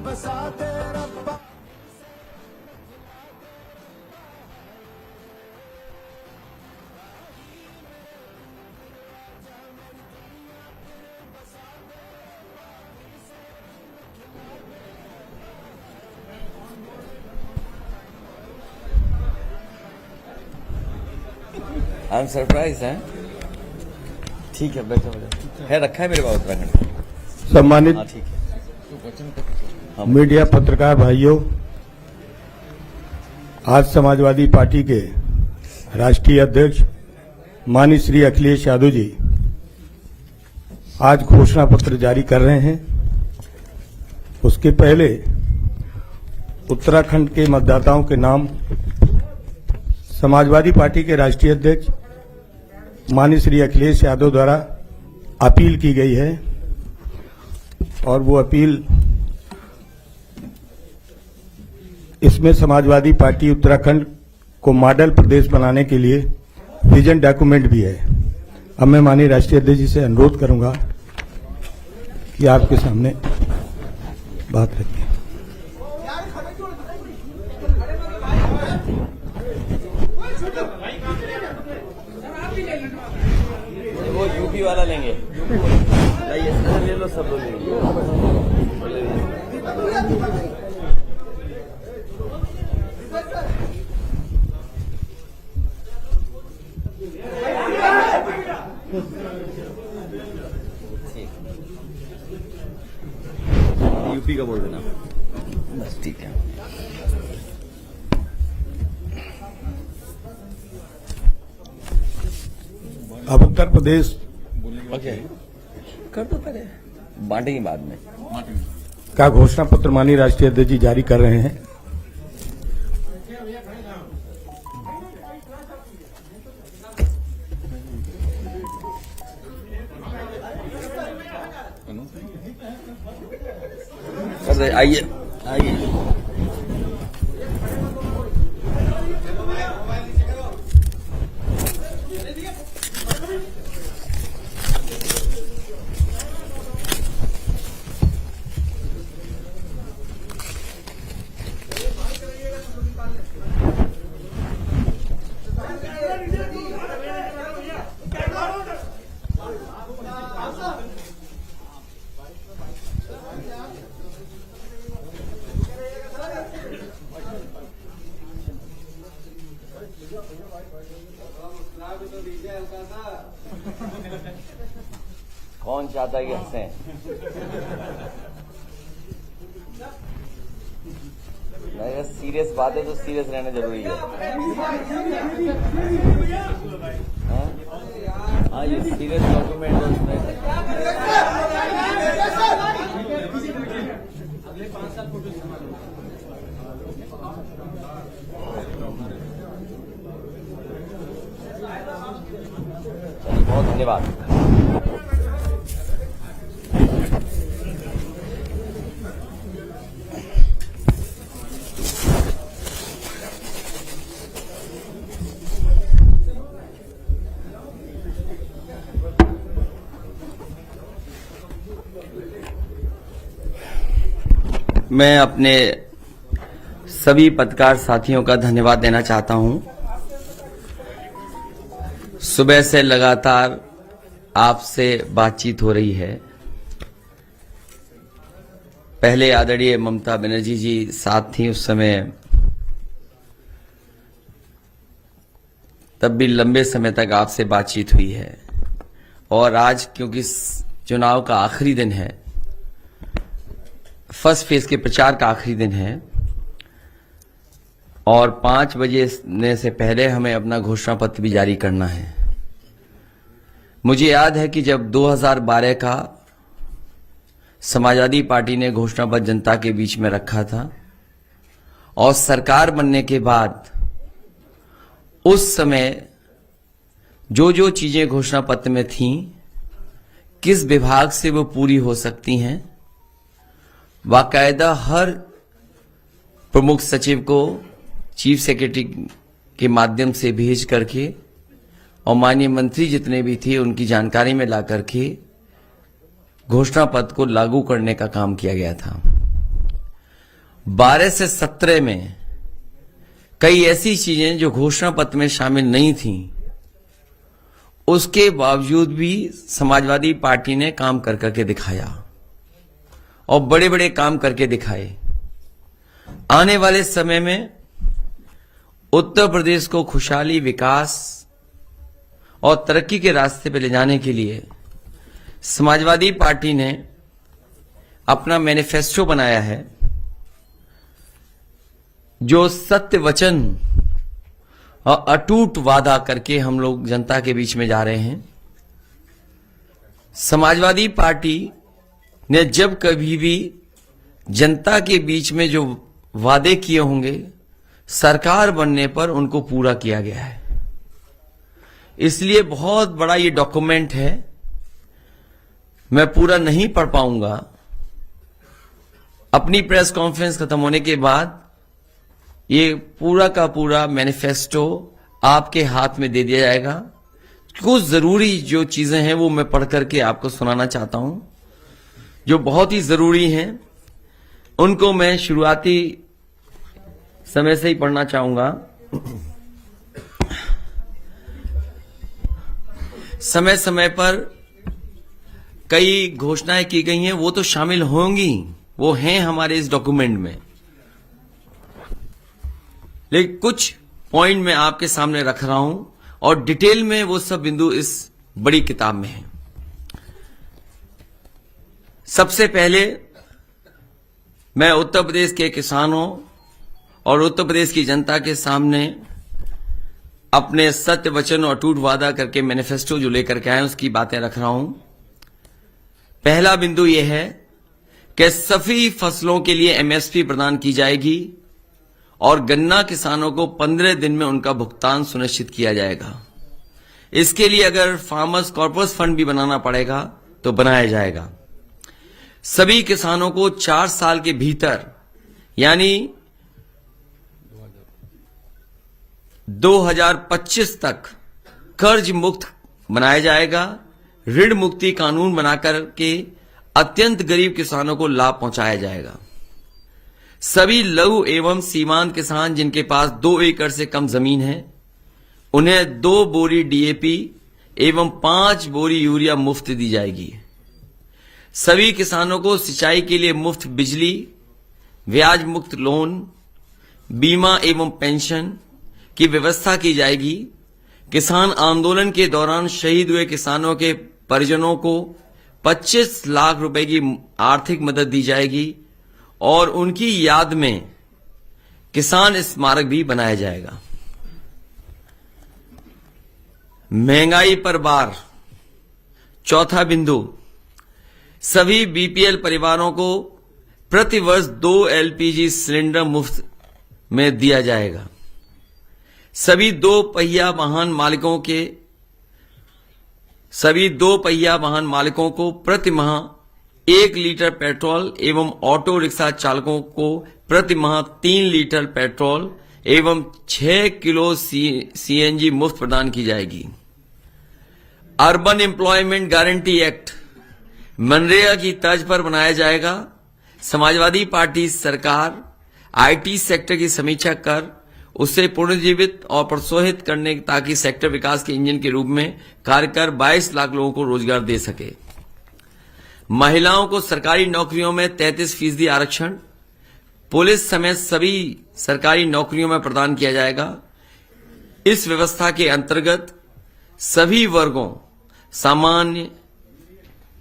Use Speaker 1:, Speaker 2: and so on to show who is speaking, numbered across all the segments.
Speaker 1: I am surprise है। ठीक है, बैठो बैठो। है रखा है मेरे पास उत्तराखंड।
Speaker 2: सम्मानित
Speaker 1: ठीक है।
Speaker 2: मीडिया पत्रकार भाइयों, आज समाजवादी पार्टी के राष्ट्रीय अध्यक्ष माननीय श्री अखिलेश यादव जी आज घोषणा पत्र जारी कर रहे हैं। उसके पहले उत्तराखंड के मतदाताओं के नाम समाजवादी पार्टी के राष्ट्रीय अध्यक्ष माननीय श्री अखिलेश यादव द्वारा अपील की गई है और वो अपील इसमें समाजवादी पार्टी उत्तराखंड को मॉडल प्रदेश बनाने के लिए विजन डॉक्यूमेंट भी है। अब मैं माननीय राष्ट्रीय अध्यक्ष जी से अनुरोध करूंगा कि आपके सामने बात रखिए।
Speaker 1: वो यूपी वाला लेंगे, नहीं ले लो, सब लोग लेंगे। यूपी का बोल देना बस, ठीक है।
Speaker 2: अब उत्तर प्रदेश
Speaker 1: ओके कर दो, पहले बांटेंगे बाद में।
Speaker 2: का घोषणा पत्र माननीय राष्ट्रीय अध्यक्ष जी जारी कर रहे हैं।
Speaker 1: आइए आइए। कौन चाहता है कि हंसें? अगर सीरियस बात है तो सीरियस रहना जरूरी है। हाँ, ये सीरियस डॉक्यूमेंट है उसमें। अगले 5 साल फोटो बहुत धन्यवाद। मैं अपने सभी पत्रकार साथियों का धन्यवाद देना चाहता हूं। सुबह से लगातार आपसे बातचीत हो रही है। पहले आदरणीय ममता बनर्जी जी साथ थी उस समय, तब भी लंबे समय तक आपसे बातचीत हुई है। और आज क्योंकि चुनाव का आखिरी दिन है, फर्स्ट फेज के प्रचार का आखिरी दिन है और 5 बजे से पहले हमें अपना घोषणा पत्र भी जारी करना है। मुझे याद है कि जब 2012 का समाजवादी पार्टी ने घोषणा पत्र जनता के बीच में रखा था और सरकार बनने के बाद उस समय जो जो चीजें घोषणा पत्र में थीं, किस विभाग से वो पूरी हो सकती हैं, बाकायदा हर प्रमुख सचिव को चीफ सेक्रेटरी के माध्यम से भेज करके और माननीय मंत्री जितने भी थे उनकी जानकारी में ला करके घोषणा पत्र को लागू करने का काम किया गया था। 12 से 17 में कई ऐसी चीजें जो घोषणा पत्र में शामिल नहीं थीं, उसके बावजूद भी समाजवादी पार्टी ने काम कर करके दिखाया और बड़े बड़े काम करके दिखाए। आने वाले समय में उत्तर प्रदेश को खुशहाली, विकास और तरक्की के रास्ते पर ले जाने के लिए समाजवादी पार्टी ने अपना मैनिफेस्टो बनाया है, जो सत्य वचन और अटूट वादा करके हम लोग जनता के बीच में जा रहे हैं। समाजवादी पार्टी ने जब कभी भी जनता के बीच में जो वादे किए होंगे, सरकार बनने पर उनको पूरा किया गया है। इसलिए बहुत बड़ा ये डॉक्यूमेंट है, मैं पूरा नहीं पढ़ पाऊंगा। अपनी प्रेस कॉन्फ्रेंस खत्म होने के बाद ये पूरा का पूरा मैनिफेस्टो आपके हाथ में दे दिया जाएगा। कुछ जरूरी जो चीजें हैं वो मैं पढ़ करके आपको सुनाना चाहता हूं, जो बहुत ही जरूरी हैं। उनको मैं शुरुआती समय से ही पढ़ना चाहूंगा। समय समय पर कई घोषणाएं की गई हैं, वो तो शामिल होंगी, वो हैं हमारे इस डॉक्यूमेंट में, लेकिन कुछ पॉइंट मैं आपके सामने रख रहा हूं और डिटेल में वो सब बिंदु इस बड़ी किताब में है। सबसे पहले मैं उत्तर प्रदेश के किसानों और उत्तर प्रदेश की जनता के सामने अपने सत्य वचन और अटूट वादा करके मैनिफेस्टो जो लेकर के आए उसकी बातें रख रहा हूं। पहला बिंदु यह है कि सभी फसलों के लिए एमएसपी प्रदान की जाएगी और गन्ना किसानों को 15 दिन में उनका भुगतान सुनिश्चित किया जाएगा। इसके लिए अगर फार्मर्स कॉर्पस फंड भी बनाना पड़ेगा तो बनाया जाएगा। सभी किसानों को 4 साल के भीतर यानी 2025 तक कर्ज मुक्त बनाया जाएगा। ऋण मुक्ति कानून बनाकर के अत्यंत गरीब किसानों को लाभ पहुंचाया जाएगा। सभी लघु एवं सीमांत किसान जिनके पास 2 एकड़ से कम जमीन है, उन्हें 2 बोरी डीएपी एवं 5 बोरी यूरिया मुफ्त दी जाएगी। सभी किसानों को सिंचाई के लिए मुफ्त बिजली, ब्याज मुक्त लोन, बीमा एवं पेंशन की व्यवस्था की जाएगी। किसान आंदोलन के दौरान शहीद हुए किसानों के परिजनों को 25 लाख रुपए की आर्थिक मदद दी जाएगी और उनकी याद में किसान स्मारक भी बनाया जाएगा। महंगाई पर बार, चौथा बिंदु, सभी बीपीएल परिवारों को प्रति वर्ष 2 एलपीजी सिलेंडर मुफ्त में दिया जाएगा। सभी दो पहिया वाहन मालिकों को प्रति माह 1 लीटर पेट्रोल एवं ऑटो रिक्शा चालकों को प्रति माह 3 लीटर पेट्रोल एवं 6 किलो सीएनजी मुफ्त प्रदान की जाएगी। Urban employment guarantee act MNREGA की तर्ज पर बनाया जाएगा। समाजवादी पार्टी सरकार आईटी सेक्टर की समीक्षा कर उसे पुनर्जीवित और प्रोत्साहित करने ताकि सेक्टर विकास के इंजन के रूप में कार्य कर 22 लाख लोगों को रोजगार दे सके। महिलाओं को सरकारी नौकरियों में 33% आरक्षण पुलिस समेत सभी सरकारी नौकरियों में प्रदान किया जाएगा। इस व्यवस्था के अंतर्गत सभी वर्गों सामान्य,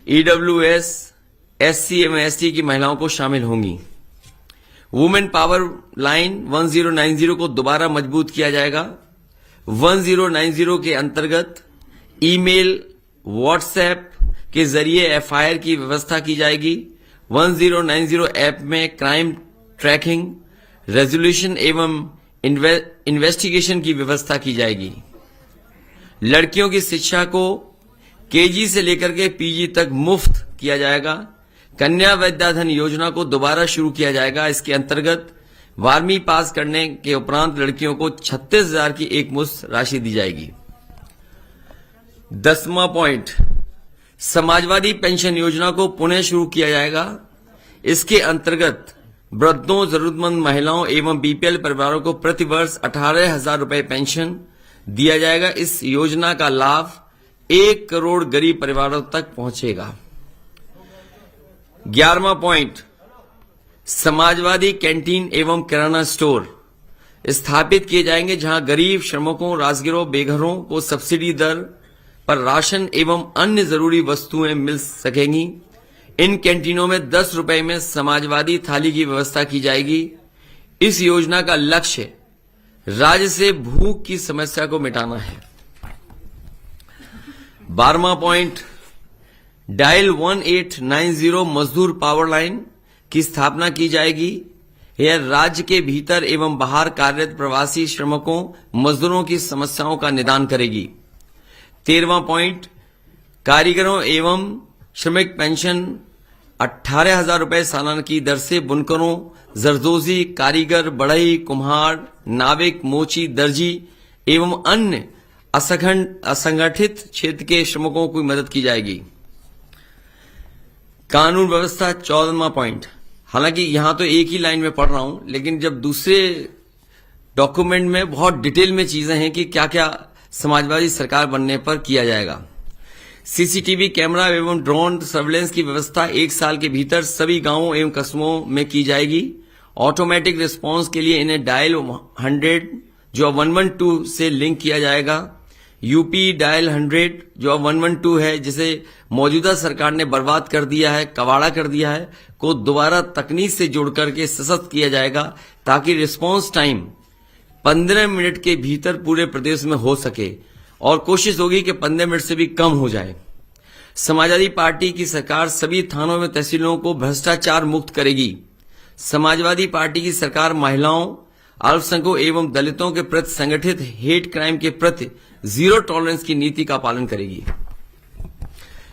Speaker 1: ईडब्ल्यूएस, एससी एवं एसटी की महिलाओं को शामिल होंगी। वुमेन पावर लाइन 1090 को दोबारा मजबूत किया जाएगा। 1090 के अंतर्गत ईमेल, व्हाट्सएप के जरिए एफआईआर की व्यवस्था की जाएगी। 1090 ऐप में क्राइम ट्रैकिंग, रेजोल्यूशन एवं इन्वेस्टिगेशन की व्यवस्था की जाएगी। लड़कियों की शिक्षा को केजी से लेकर के पीजी तक मुफ्त किया जाएगा। कन्या विद्याधन योजना को दोबारा शुरू किया जाएगा। इसके अंतर्गत 12वीं पास करने के उपरांत लड़कियों को 36,000 की एक मुश्त राशि दी जाएगी। 10वां पॉइंट, समाजवादी पेंशन योजना को पुनः शुरू किया जाएगा। इसके अंतर्गत वृद्धों, जरूरतमंद महिलाओं एवं बीपीएल परिवारों को प्रतिवर्ष 18,000 रुपए पेंशन दिया जाएगा। इस योजना का लाभ 1 करोड़ गरीब परिवारों तक पहुंचेगा। 11वां पॉइंट, समाजवादी कैंटीन एवं किराना स्टोर स्थापित किए जाएंगे, जहां गरीब, श्रमिकों, राजगिरों, बेघरों को सब्सिडी दर पर राशन एवं अन्य जरूरी वस्तुएं मिल सकेंगी। इन कैंटीनों में 10 रुपए में समाजवादी थाली की व्यवस्था की जाएगी। इस योजना का लक्ष्य राज्य से भूख की समस्या को मिटाना है। 12वां पॉइंट, डायल 1890 मजदूर पावर लाइन की स्थापना की जाएगी। यह राज्य के भीतर एवं बाहर कार्यरत प्रवासी श्रमिकों, मजदूरों की समस्याओं का निदान करेगी। 13वां पॉइंट, कारीगरों एवं श्रमिक पेंशन 18,000 रुपए सालाना की दर से बुनकरों, जरदोजी, कारीगर, बढ़ई, कुम्हार, नाविक, मोची, दर्जी एवं अन्य असंगठित क्षेत्र के श्रमिकों की मदद की जाएगी। कानून व्यवस्था 14वां पॉइंट, हालांकि यहां तो एक ही लाइन में पढ़ रहा हूं, लेकिन जब दूसरे डॉक्यूमेंट में बहुत डिटेल में चीजें हैं कि क्या क्या समाजवादी सरकार बनने पर किया जाएगा। सीसीटीवी कैमरा एवं ड्रोन सर्वेलेंस की व्यवस्था 1 साल के भीतर सभी गांवों एवं कस्बों में की जाएगी। ऑटोमेटिक रिस्पांस के लिए इन्हें डायल 100 जो 112 से लिंक किया जाएगा। यूपी डायल 100 जो 112 है, जिसे मौजूदा सरकार ने बर्बाद कर दिया है, कबाड़ा कर दिया है, को दोबारा तकनीक से जोड़ करके सशक्त किया जाएगा, ताकि रिस्पांस टाइम 15 मिनट के भीतर पूरे प्रदेश में हो सके, और कोशिश होगी कि 15 मिनट से भी कम हो जाए। समाजवादी पार्टी की सरकार सभी थानों में तहसीलों को भ्रष्टाचार मुक्त करेगी। समाजवादी पार्टी की सरकार महिलाओं, अल्पसंख्यकों एवं दलितों के प्रति संगठित हेट क्राइम के प्रति जीरो टॉलरेंस की नीति का पालन करेगी।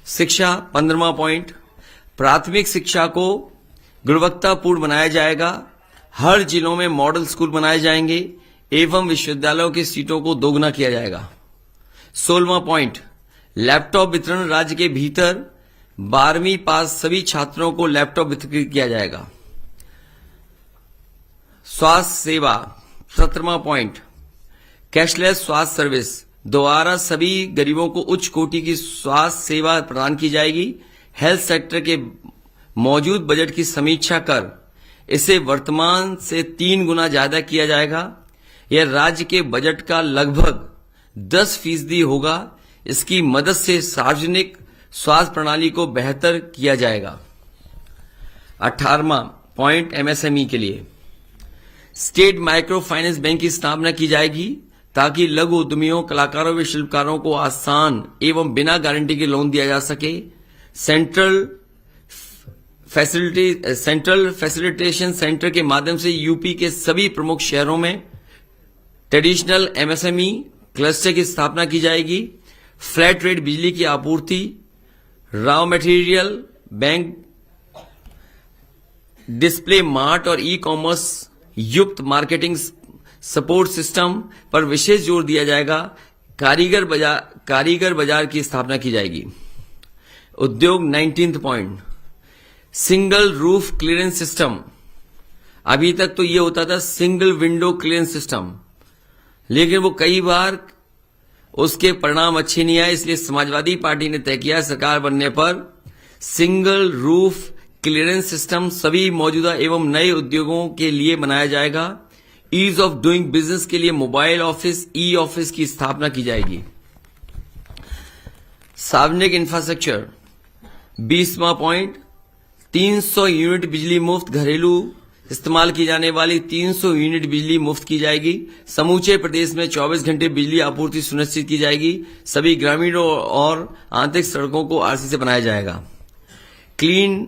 Speaker 1: शिक्षा 15वां पॉइंट, प्राथमिक शिक्षा को गुणवत्तापूर्ण बनाया जाएगा। हर जिलों में मॉडल स्कूल बनाए जाएंगे एवं विश्वविद्यालयों की सीटों को दोगुना किया जाएगा। 16वां पॉइंट, लैपटॉप वितरण राज्य के भीतर 12वीं पास सभी छात्रों को लैपटॉप वितरित किया जाएगा। स्वास्थ्य सेवा 17वां पॉइंट, कैशलेस स्वास्थ्य सर्विस द्वारा सभी गरीबों को उच्च कोटि की स्वास्थ्य सेवा प्रदान की जाएगी। हेल्थ सेक्टर के मौजूद बजट की समीक्षा कर इसे वर्तमान से 3 गुना ज्यादा किया जाएगा। यह राज्य के बजट का लगभग 10% होगा। इसकी मदद से सार्वजनिक स्वास्थ्य प्रणाली को बेहतर किया जाएगा। 18वां पॉइंट, एमएसएमई के लिए स्टेट माइक्रो फाइनेंस बैंक की स्थापना की जाएगी, ताकि लघु उद्यमियों, कलाकारों व शिल्पकारों को आसान एवं बिना गारंटी के लोन दिया जा सके। सेंट्रल फैसिलिटेशन सेंटर के माध्यम से यूपी के सभी प्रमुख शहरों में ट्रेडिशनल एमएसएमई क्लस्टर की स्थापना की जाएगी। फ्लैट रेट बिजली की आपूर्ति, raw material bank, display mart और ई कॉमर्स युक्त मार्केटिंग सपोर्ट सिस्टम पर विशेष जोर दिया जाएगा। कारीगर बाजार की स्थापना की जाएगी। उद्योग 19th point, single roof clearance system. अभी तक तो ये होता था सिंगल विंडो क्लियरेंस सिस्टम, लेकिन वो कई बार उसके परिणाम अच्छे नहीं आए। इसलिए समाजवादी पार्टी ने तय किया सरकार बनने पर सिंगल रूफ क्लियरेंस सिस्टम सभी मौजूदा एवं नए उद्योगों के लिए बनाया जाएगा। ईज ऑफ डूइंग बिजनेस के लिए मोबाइल ऑफिस, ई ऑफिस की स्थापना की जाएगी। सार्वजनिक इंफ्रास्ट्रक्चर 20वां पॉइंट, 300 यूनिट बिजली मुफ्त, घरेलू इस्तेमाल की जाने वाली 300 यूनिट बिजली मुफ्त की जाएगी। समूचे प्रदेश में 24 घंटे बिजली आपूर्ति सुनिश्चित की जाएगी। सभी ग्रामीण और आंतरिक सड़कों को आरसी से बनाया जाएगा। क्लीन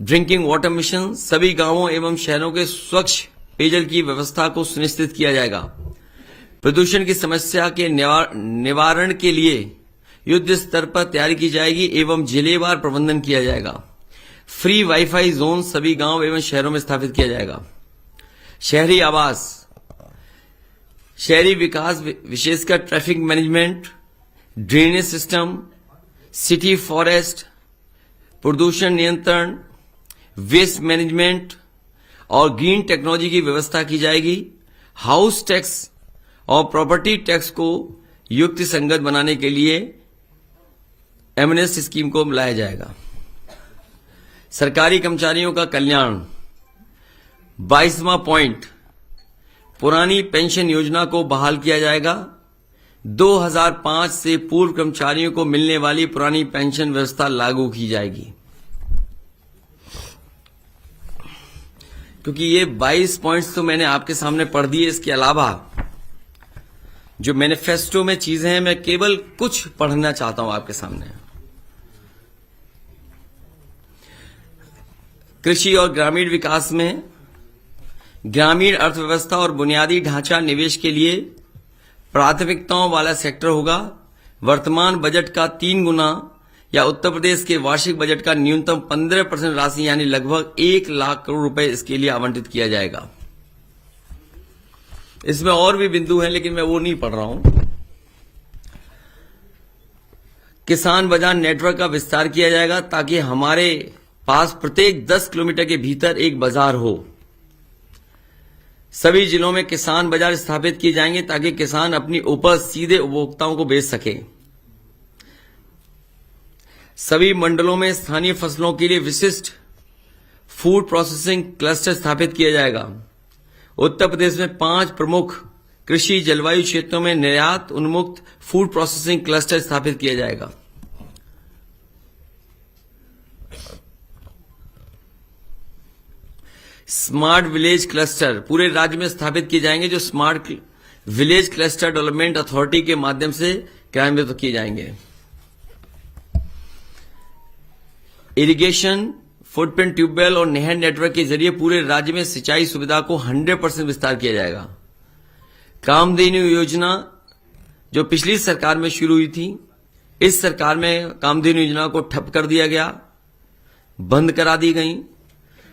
Speaker 1: ड्रिंकिंग वाटर मिशन, सभी गांवों एवं शहरों के स्वच्छ पेयजल की व्यवस्था को सुनिश्चित किया जाएगा। प्रदूषण की समस्या के निवारण के लिए युद्ध स्तर पर तैयारी की जाएगी एवं जिलेवार प्रबंधन किया जाएगा। फ्री वाईफाई जोन सभी गांव एवं शहरों में स्थापित किया जाएगा। शहरी आवास, शहरी विकास विशेषकर traffic management, drainage system, city forest, प्रदूषण नियंत्रण, वेस्ट मैनेजमेंट, और ग्रीन टेक्नोलॉजी की व्यवस्था की जाएगी। हाउस टैक्स और प्रॉपर्टी टैक्स को युक्ति संगत बनाने के लिए एमनेस्ट स्कीम को लाया जाएगा। सरकारी कर्मचारियों का कल्याण 22वां पॉइंट, पुरानी पेंशन योजना को बहाल किया जाएगा। 2005 से पूर्व कर्मचारियों को मिलने वाली पुरानी पेंशन व्यवस्था लागू की जाएगी। क्योंकि ये 22 पॉइंट्स तो मैंने आपके सामने पढ़ दिए, इसके अलावा जो मैनिफेस्टो में चीजें हैं मैं केवल कुछ पढ़ना चाहता हूं आपके सामने। कृषि और ग्रामीण विकास में ग्रामीण अर्थव्यवस्था और बुनियादी ढांचा निवेश के लिए प्राथमिकताओं वाला सेक्टर होगा। वर्तमान बजट का 3 गुना या उत्तर प्रदेश के वार्षिक बजट का न्यूनतम 15% राशि यानी लगभग 1 लाख करोड़ रुपए इसके लिए आवंटित किया जाएगा। इसमें और भी बिंदु हैं लेकिन मैं वो नहीं पढ़ रहा हूं। किसान बाजार नेटवर्क का विस्तार किया जाएगा ताकि हमारे पास प्रत्येक 10 किलोमीटर के भीतर एक बाजार हो। सभी जिलों में किसान बाजार स्थापित किए जाएंगे ताकि किसान अपनी उपज सीधे उपभोक्ताओं को बेच सके। सभी मंडलों में स्थानीय फसलों के लिए विशिष्ट फूड प्रोसेसिंग क्लस्टर स्थापित किया जाएगा। उत्तर प्रदेश में 5 प्रमुख कृषि जलवायु क्षेत्रों में निर्यात उन्मुक्त फूड प्रोसेसिंग क्लस्टर स्थापित किया जाएगा। स्मार्ट विलेज क्लस्टर पूरे राज्य में स्थापित किए जाएंगे, जो smart village cluster development authority के माध्यम से क्रियान्वित किए जाएंगे। इरिगेशन, फुटप्रिंट ट्यूबवेल और नहर नेटवर्क के जरिए पूरे राज्य में सिंचाई सुविधा को 100% विस्तार किया जाएगा। कामधेनु योजना जो पिछली सरकार में शुरू हुई थी, इस सरकार में कामधेनु योजना को ठप कर दिया गया, बंद करा दी गई।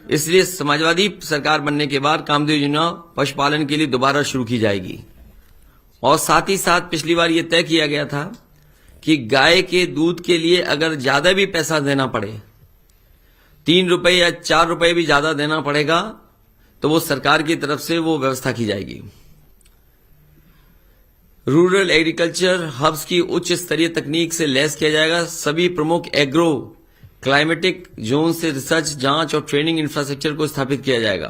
Speaker 1: इसलिए समाजवादी सरकार बनने के बाद कामधेनु योजना पशुपालन के लिए दोबारा शुरू की जाएगी। और साथ ही साथ पिछली बार यह तय किया गया था कि गाय के दूध के लिए अगर ज्यादा भी पैसा देना पड़े, 3 रुपए या 4 रुपए भी ज्यादा देना पड़ेगा, तो वो सरकार की तरफ से वो व्यवस्था की जाएगी। रूरल एग्रीकल्चर हब्स की उच्च स्तरीय तकनीक से लैस किया जाएगा। सभी प्रमुख एग्रो क्लाइमेटिक जोन से रिसर्च, जांच और ट्रेनिंग इंफ्रास्ट्रक्चर को स्थापित किया जाएगा।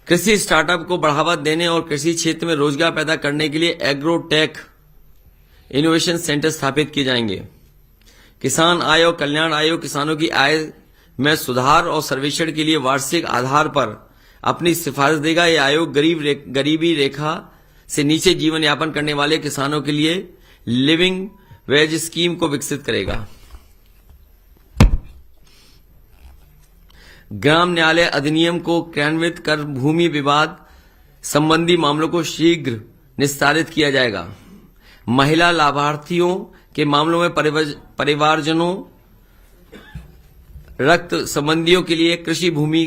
Speaker 1: कृषि स्टार्टअप को बढ़ावा देने और कृषि क्षेत्र में रोजगार पैदा करने के लिए एग्रोटेक इनोवेशन सेंटर स्थापित किए जाएंगे। किसान आय और कल्याण आयोग किसानों की आय में सुधार और सर्वेक्षण के लिए वार्षिक आधार पर अपनी सिफारिश देगा। यह आयोग गरीबी रेखा से नीचे जीवन यापन करने वाले किसानों के लिए लिविंग वेज स्कीम को विकसित करेगा। ग्राम न्यायालय अधिनियम को क्रियान्वित कर भूमि विवाद संबंधी मामलों को शीघ्र निस्तारित किया जाएगा। महिला लाभार्थियों के मामलों में परिवारजनों, रक्त संबंधियों के लिए कृषि भूमि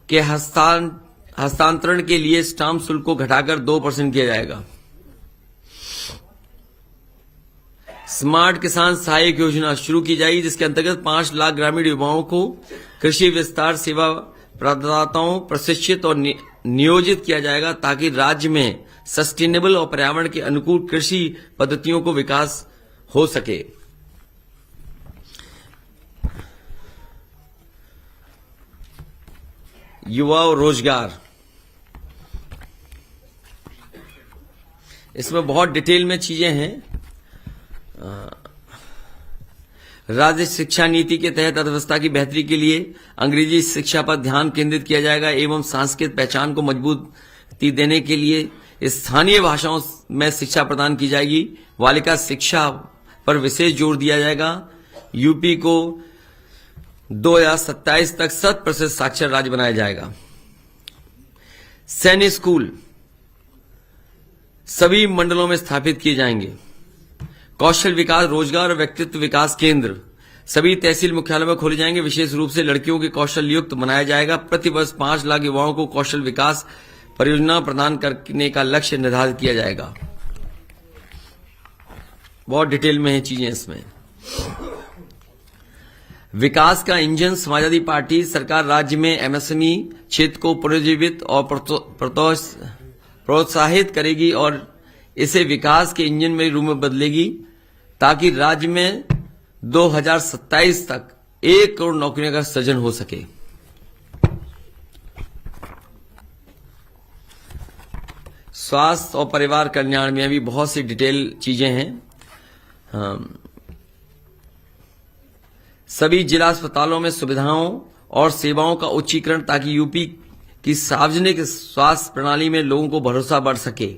Speaker 1: के हस्तांतरण के लिए स्टाम्प शुल्क को घटाकर 2% किया जाएगा। स्मार्ट किसान सहायक योजना शुरू की जाएगी, जिसके अंतर्गत 5 लाख ग्रामीण युवाओं को कृषि विस्तार सेवा प्रदाताओं प्रशिक्षित और नियोजित किया जाएगा ताकि राज्य में सस्टेनेबल और पर्यावरण के अनुकूल कृषि पद्धतियों को विकास हो सके। युवा और रोजगार, इसमें बहुत डिटेल में चीजें हैं। राज्य शिक्षा नीति के तहत अर्थव्यवस्था की बेहतरी के लिए अंग्रेजी शिक्षा पर ध्यान केंद्रित किया जाएगा एवं सांस्कृतिक पहचान को मजबूती देने के लिए स्थानीय भाषाओं में शिक्षा प्रदान की जाएगी। बालिका शिक्षा पर विशेष जोर दिया जाएगा। यूपी को 2027 तक 100% साक्षर राज्य बनाया जाएगा। सैनिक स्कूल सभी मंडलों में स्थापित किए जाएंगे। कौशल विकास, रोजगार और व्यक्तित्व विकास केंद्र सभी तहसील मुख्यालयों में खोले जाएंगे। विशेष रूप से लड़कियों के कौशल युक्त बनाया जाएगा। प्रतिवर्ष 5 लाख युवाओं को कौशल विकास परियोजना प्रदान करने का लक्ष्य निर्धारित किया जाएगा। बहुत डिटेल में है चीजें इसमें। विकास का इंजन समाजवादी पार्टी सरकार राज्य में एमएसएमई क्षेत्र को पुनर्जीवित और प्रोत्साहित करेगी और इसे विकास के इंजन में रूप में बदलेगी ताकि राज्य में 2027 तक 1 करोड़ नौकरियों का सृजन हो सके। स्वास्थ्य और परिवार कल्याण में भी बहुत सी डिटेल चीजें हैं। सभी जिला अस्पतालों में सुविधाओं और सेवाओं का उच्चीकरण ताकि यूपी की सार्वजनिक स्वास्थ्य प्रणाली में लोगों को भरोसा बढ़ सके।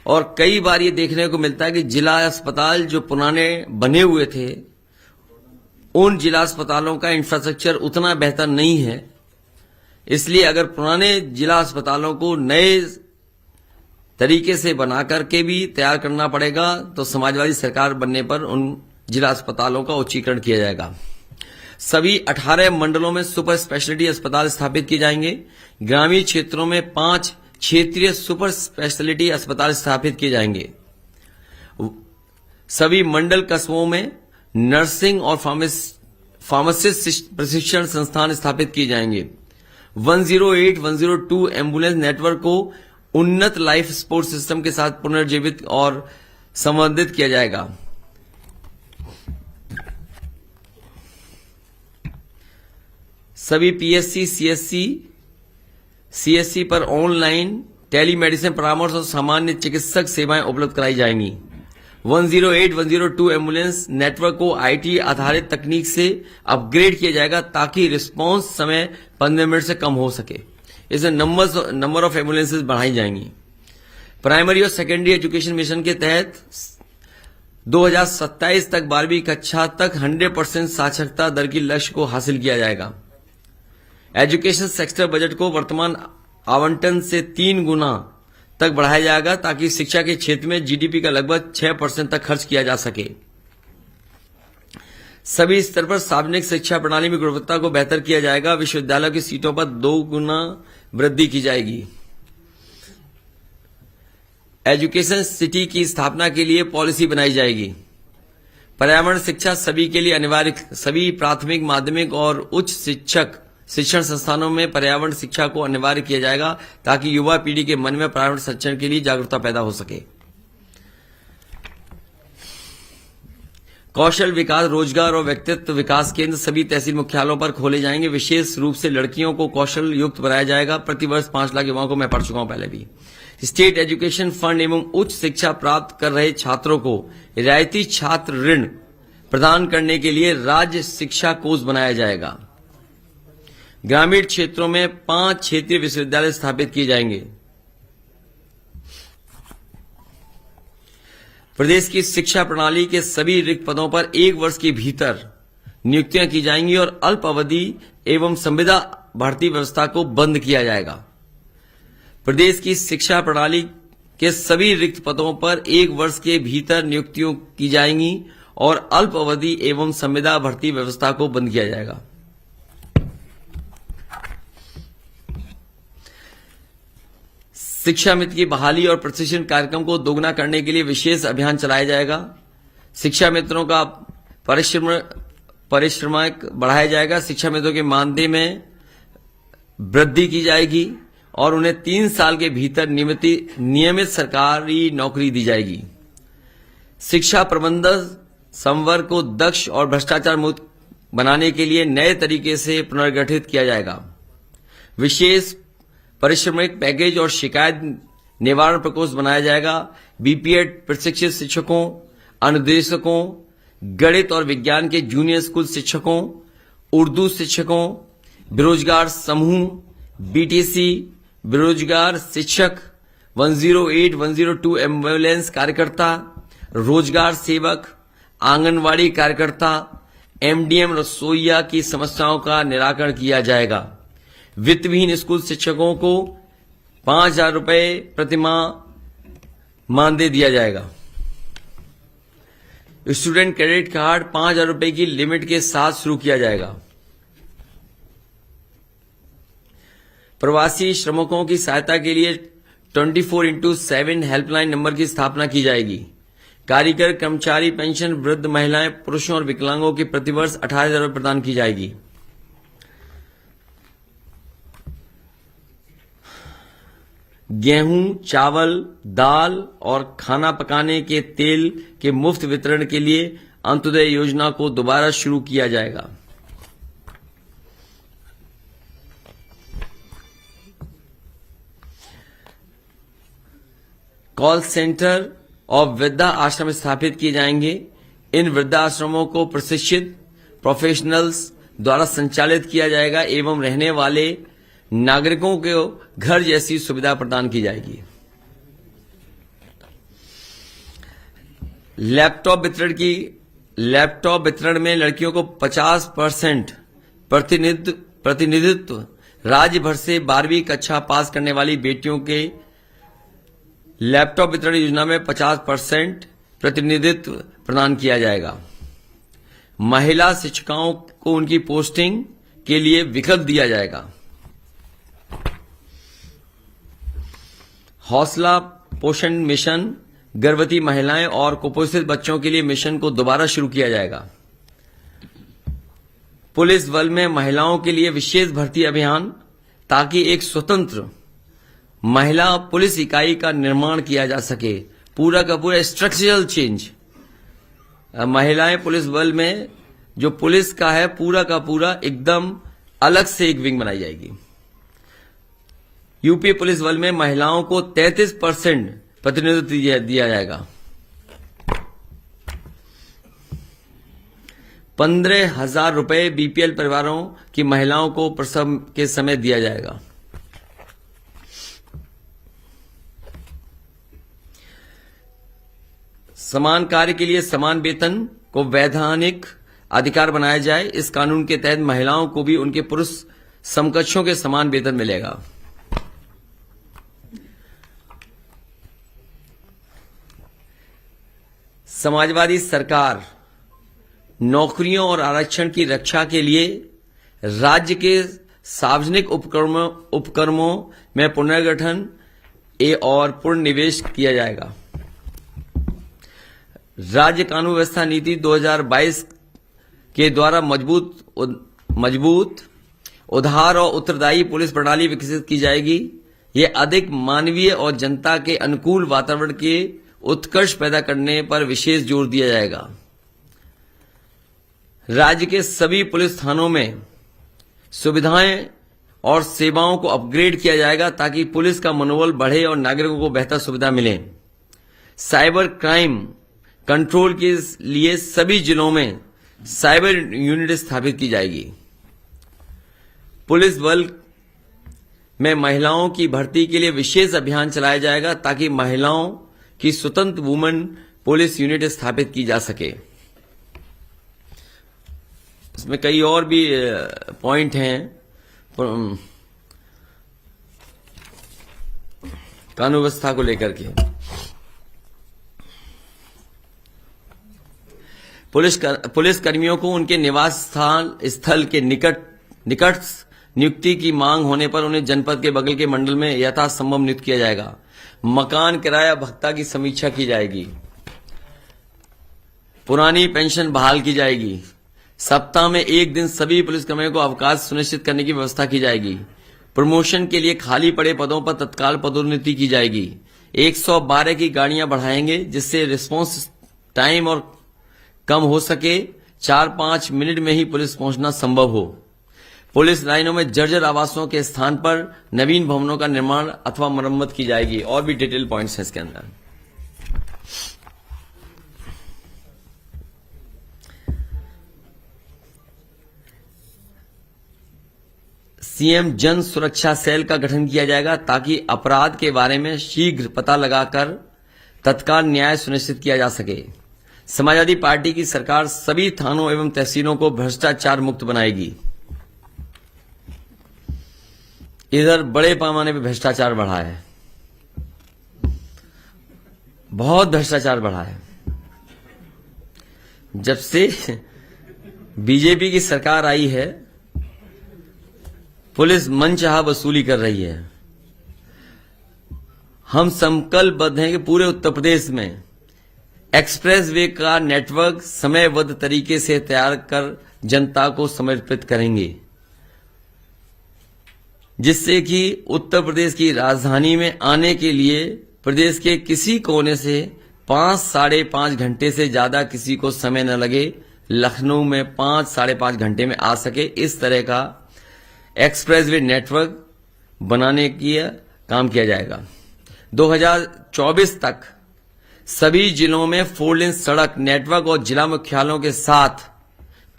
Speaker 1: और कई बार ये देखने को मिलता है कि जिला अस्पताल जो पुराने बने हुए थे उन जिला अस्पतालों का इंफ्रास्ट्रक्चर उतना बेहतर नहीं है, इसलिए अगर पुराने जिला अस्पतालों को नए तरीके से बना करके भी तैयार करना पड़ेगा तो समाजवादी सरकार बनने पर उन जिला अस्पतालों का उच्चीकरण किया जाएगा। सभी 18 मंडलों में सुपर स्पेशलिटी अस्पताल स्थापित किए जाएंगे। ग्रामीण क्षेत्रों में 5 क्षेत्रीय सुपर स्पेशलिटी अस्पताल स्थापित किए जाएंगे। सभी मंडल कस्बों में नर्सिंग और फार्मासिस्ट प्रशिक्षण संस्थान स्थापित किए जाएंगे। 108, 102 एम्बुलेंस नेटवर्क को उन्नत लाइफ सपोर्ट सिस्टम के साथ पुनर्जीवित और संवर्धित किया जाएगा। सभी पीएससी, सीएससी पर ऑनलाइन टेलीमेडिसिन परामर्श और सामान्य चिकित्सक सेवाएं उपलब्ध कराई जाएंगी। 108, 102 एम्बुलेंस नेटवर्क को आईटी आधारित तकनीक से अपग्रेड किया जाएगा ताकि रिस्पांस समय 15 मिनट से कम हो सके। इसमें नंबर ऑफ एम्बुलेंसेज बढ़ाई जाएंगी। प्राइमरी और सेकेंडरी एजुकेशन मिशन के तहत 2027 तक 12वीं कक्षा तक 100% साक्षरता दर की लक्ष्य को हासिल किया जाएगा। एजुकेशन सेक्टर बजट को वर्तमान आवंटन से 3 गुना तक बढ़ाया जाएगा ताकि शिक्षा के क्षेत्र में जीडीपी का लगभग 6% तक खर्च किया जा सके। सभी स्तर पर सार्वजनिक शिक्षा प्रणाली में गुणवत्ता को बेहतर किया जाएगा। विश्वविद्यालयों की सीटों पर 2 गुना वृद्धि की जाएगी। एजुकेशन सिटी की स्थापना के लिए पॉलिसी बनाई जाएगी। पर्यावरण शिक्षा सभी के लिए अनिवार्य। सभी प्राथमिक, माध्यमिक और उच्च शिक्षण संस्थानों में पर्यावरण शिक्षा को अनिवार्य किया जाएगा ताकि युवा पीढ़ी के मन में पर्यावरण संरक्षण के लिए जागरूकता पैदा हो सके। कौशल विकास, रोजगार और व्यक्तित्व विकास केंद्र सभी तहसील मुख्यालयों पर खोले जाएंगे। विशेष रूप से लड़कियों को कौशल युक्त बनाया जाएगा। प्रतिवर्ष 5 लाख युवाओं को मैं पढ़ चुका हूं पहले भी। स्टेट एजुकेशन फंड एवं उच्च शिक्षा प्राप्त कर रहे छात्रों को रियायती छात्र ऋण प्रदान करने के लिए राज्य शिक्षा कोष बनाया जाएगा। ग्रामीण क्षेत्रों में 5 क्षेत्रीय विश्वविद्यालय स्थापित किए जाएंगे। प्रदेश की शिक्षा प्रणाली के सभी रिक्त पदों पर 1 वर्ष के भीतर नियुक्तियां की जाएंगी और अल्प अवधि एवं संविदा भर्ती व्यवस्था को बंद किया जाएगा। प्रदेश की शिक्षा प्रणाली के सभी रिक्त पदों पर 1 वर्ष के भीतर नियुक्तियों की जाएंगी और अल्प अवधि एवं संविदा भर्ती व्यवस्था को बंद किया जाएगा। शिक्षा मित्र की बहाली और प्रशिक्षण कार्यक्रम को दोगुना करने के लिए विशेष अभियान चलाया जाएगा। शिक्षा मित्रों का परिश्रम बढ़ाया जाएगा। शिक्षा मित्रों के मानदेय में वृद्धि की जाएगी और उन्हें 3 साल के भीतर नियमित सरकारी नौकरी दी जाएगी। शिक्षा प्रबंधन संवर्ग को दक्ष और भ्रष्टाचार मुक्त बनाने के लिए नए तरीके से पुनर्गठित किया जाएगा। विशेष परिश्रमिक पैकेज और शिकायत निवारण प्रकोष्ठ बनाया जाएगा। बीपीएड प्रशिक्षित शिक्षकों, अनुदेशकों, गणित और विज्ञान के जूनियर स्कूल शिक्षकों, उर्दू शिक्षकों, बेरोजगार समूह, बीटीसी, बेरोजगार शिक्षक, 108, 102 एम्बुलेंस कार्यकर्ता, रोजगार सेवक, आंगनवाड़ी कार्यकर्ता, एमडीएम रसोइया की समस्याओं का निराकरण किया जाएगा। वित्तविहीन स्कूल शिक्षकों को 5,000 रुपए प्रतिमाह मानदेय दिया जाएगा। स्टूडेंट क्रेडिट कार्ड 5,000 रुपए की लिमिट के साथ शुरू किया जाएगा। प्रवासी श्रमिकों की सहायता के लिए 24/7 हेल्पलाइन नंबर की स्थापना की जाएगी। कारीगर कर्मचारी पेंशन वृद्ध महिलाएं पुरुषों और विकलांगों की प्रतिवर्ष 18,000 रुपये प्रदान की जाएगी। गेहूं, चावल, दाल और खाना पकाने के तेल के मुफ्त वितरण के लिए अंत्योदय योजना को दोबारा शुरू किया जाएगा। कॉल सेंटर और वृद्धा आश्रम स्थापित किए जाएंगे। इन वृद्धाश्रमों को प्रशिक्षित प्रोफेशनल्स द्वारा संचालित किया जाएगा एवं रहने वाले नागरिकों को घर जैसी सुविधा प्रदान की जाएगी। लैपटॉप वितरण में लड़कियों को 50% प्रतिनिधित्व राज्य भर से 12वीं कक्षा पास करने वाली बेटियों के लैपटॉप वितरण योजना में 50% प्रतिनिधित्व प्रदान किया जाएगा। महिला शिक्षिकाओं को उनकी पोस्टिंग के लिए विकल्प दिया जाएगा। हौसला पोषण मिशन, गर्भवती महिलाएं और कुपोषित बच्चों के लिए मिशन को दोबारा शुरू किया जाएगा। पुलिस बल में महिलाओं के लिए विशेष भर्ती अभियान, ताकि एक स्वतंत्र महिला पुलिस इकाई का निर्माण किया जा सके। पूरा का पूरा स्ट्रक्चरल चेंज, महिलाएं पुलिस बल में जो पुलिस का है पूरा का पूरा एकदम अलग से एक विंग बनाई जाएगी। यूपी पुलिस बल में महिलाओं को 33% प्रतिनिधित्व दिया जाएगा। 15,000 रुपए बीपीएल परिवारों की महिलाओं को प्रसव के समय दिया जाएगा। समान कार्य के लिए समान वेतन को वैधानिक अधिकार बनाया जाए। इस कानून के तहत महिलाओं को भी उनके पुरुष समकक्षों के समान वेतन मिलेगा। समाजवादी सरकार नौकरियों और आरक्षण की रक्षा के लिए राज्य के सार्वजनिक उपक्रमों में पुनर्गठन और पुनर्निवेश किया जाएगा। राज्य कानून व्यवस्था नीति 2022 के द्वारा मजबूत, उदार और उत्तरदायी पुलिस प्रणाली विकसित की जाएगी। यह अधिक मानवीय और जनता के अनुकूल वातावरण के उत्कर्ष पैदा करने पर विशेष जोर दिया जाएगा। राज्य के सभी पुलिस थानों में सुविधाएं और सेवाओं को अपग्रेड किया जाएगा, ताकि पुलिस का मनोबल बढ़े और नागरिकों को बेहतर सुविधा मिले। साइबर क्राइम कंट्रोल के लिए सभी जिलों में साइबर यूनिट स्थापित की जाएगी। पुलिस बल में महिलाओं की भर्ती के लिए विशेष अभियान चलाया जाएगा, ताकि महिलाओं की स्वतंत्र वुमेन पुलिस यूनिट स्थापित की जा सके। इसमें कई और भी पॉइंट हैं कानून व्यवस्था को लेकर के। पुलिस कर्मियों को उनके निवास स्थल के निकट नियुक्ति की मांग होने पर उन्हें जनपद के बगल के मंडल में यथासंभव नियुक्त किया जाएगा। मकान किराया भत्ता की समीक्षा की जाएगी। पुरानी पेंशन बहाल की जाएगी। सप्ताह में एक दिन सभी पुलिसकर्मियों को अवकाश सुनिश्चित करने की व्यवस्था की जाएगी। प्रमोशन के लिए खाली पड़े पदों पर तत्काल पदोन्नति की जाएगी। 112 की गाड़ियां बढ़ाएंगे, जिससे रिस्पांस टाइम और कम हो सके, 4-5 मिनट में ही पुलिस पहुंचना संभव हो। पुलिस लाइनों में जर्जर आवासों के स्थान पर नवीन भवनों का निर्माण अथवा मरम्मत की जाएगी। और भी डिटेल पॉइंट्स हैं इसके अंदर। सीएम जन सुरक्षा सेल का गठन किया जाएगा, ताकि अपराध के बारे में शीघ्र पता लगाकर तत्काल न्याय सुनिश्चित किया जा सके। समाजवादी पार्टी की सरकार सभी थानों एवं तहसीलों को भ्रष्टाचार मुक्त बनाएगी। इधर बड़े पैमाने पर भ्रष्टाचार बढ़ा है, बहुत भ्रष्टाचार बढ़ा है। जब से बीजेपी की सरकार आई है, पुलिस मनचाहा वसूली कर रही है। हम संकल्पबद्ध हैं कि पूरे उत्तर प्रदेश में एक्सप्रेसवे का नेटवर्क समयबद्ध तरीके से तैयार कर जनता को समर्पित करेंगे, जिससे कि उत्तर प्रदेश की राजधानी में आने के लिए प्रदेश के किसी कोने से 5 - 5.5 घंटे से ज्यादा किसी को समय न लगे, लखनऊ में 5 - 5.5 घंटे में आ सके, इस तरह का एक्सप्रेसवे नेटवर्क बनाने की काम किया जाएगा। 2024 तक सभी जिलों में 4 लेन सड़क नेटवर्क और जिला मुख्यालयों के साथ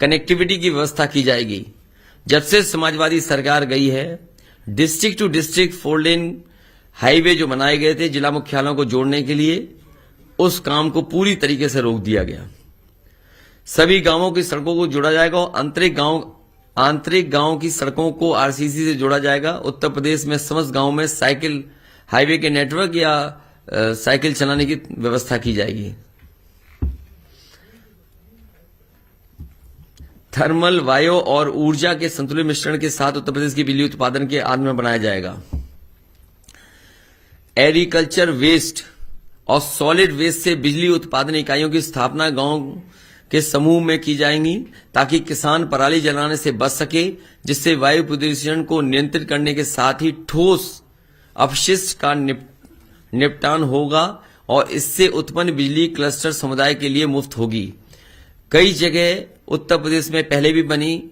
Speaker 1: कनेक्टिविटी की व्यवस्था की जाएगी। जब से समाजवादी सरकार गई है, district to district 4 lane highway जो बनाए गए थे जिला मुख्यालयों को जोड़ने के लिए, उस काम को पूरी तरीके से रोक दिया गया। सभी गांवों की सड़कों को जोड़ा जाएगा और आंतरिक गांव की सड़कों को आरसीसी से जोड़ा जाएगा। उत्तर प्रदेश में समस्त गांवों में साइकिल हाईवे के नेटवर्क या साइकिल चलाने की व्यवस्था की जाएगी। थर्मल, वायु और ऊर्जा के संतुलित मिश्रण के साथ उत्तर प्रदेश की बिजली उत्पादन के आत्मनिर्भर बनाया जाएगा। एग्रीकल्चर वेस्ट और सॉलिड वेस्ट से बिजली उत्पादन इकाइयों की स्थापना गांव के समूह में की जाएंगी, ताकि किसान पराली जलाने से बच सके, जिससे वायु प्रदूषण को नियंत्रित करने के साथ ही ठोस अपशिष्ट का निपटान होगा और इससे उत्पन्न बिजली क्लस्टर समुदाय के लिए मुफ्त होगी। कई जगह उत्तर प्रदेश में पहले भी बनी,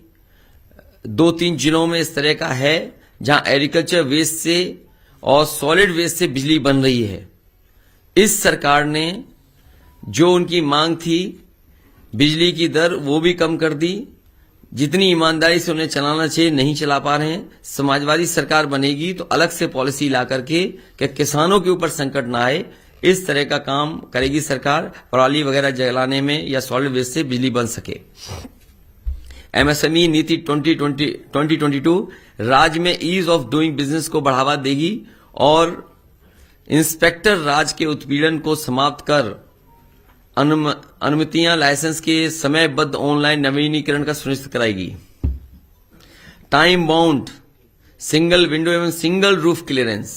Speaker 1: 2-3 जिलों में इस तरह का है जहां एग्रीकल्चर वेस्ट से और सॉलिड वेस्ट से बिजली बन रही है। इस सरकार ने जो उनकी मांग थी बिजली की दर, वो भी कम कर दी। जितनी ईमानदारी से उन्हें चलाना चाहिए नहीं चला पा रहे हैं। समाजवादी सरकार बनेगी तो अलग से पॉलिसी ला करके कि किसानों के ऊपर संकट ना आए, इस तरह का काम करेगी सरकार, पराली वगैरह जलाने में या सॉलिड वेस्ट से बिजली बन सके। एमएसएमई नीति 2022 राज्य में ईज ऑफ डूइंग बिजनेस को बढ़ावा देगी और इंस्पेक्टर राज के उत्पीड़न को समाप्त कर अनुमतियां लाइसेंस के समयबद्ध ऑनलाइन नवीनीकरण का सुनिश्चित कराएगी। टाइम बाउंड सिंगल विंडो एवं सिंगल रूफ क्लियरेंस,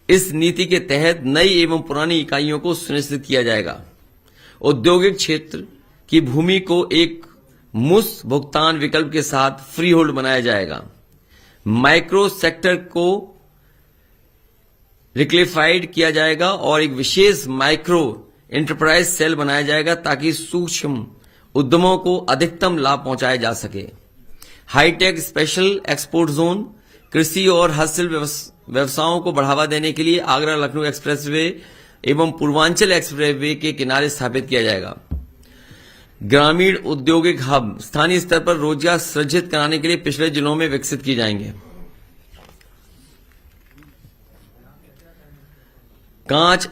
Speaker 1: इस नीति के तहत नई एवं पुरानी इकाइयों को सुनिश्चित किया जाएगा। औद्योगिक क्षेत्र की भूमि को एक मुफ्त भुगतान विकल्प के साथ फ्री होल्ड बनाया जाएगा। माइक्रो सेक्टर को रिक्लेफाइड किया जाएगा और एक विशेष माइक्रो एंटरप्राइज सेल बनाया जाएगा, ताकि सूक्ष्म उद्यमों को अधिकतम लाभ पहुंचाया जा सके। हाईटेक स्पेशल एक्सपोर्ट जोन कृषि और हस्तशिल्प व्यवसायों को बढ़ावा देने के लिए आगरा लखनऊ एक्सप्रेसवे एवं पूर्वांचल एक्सप्रेसवे के किनारे स्थापित किया जाएगा। ग्रामीण औद्योगिक हब स्थानीय स्तर पर रोजगार सृजित कराने के लिए पिछड़े जिलों में विकसित किए जाएंगे। कांच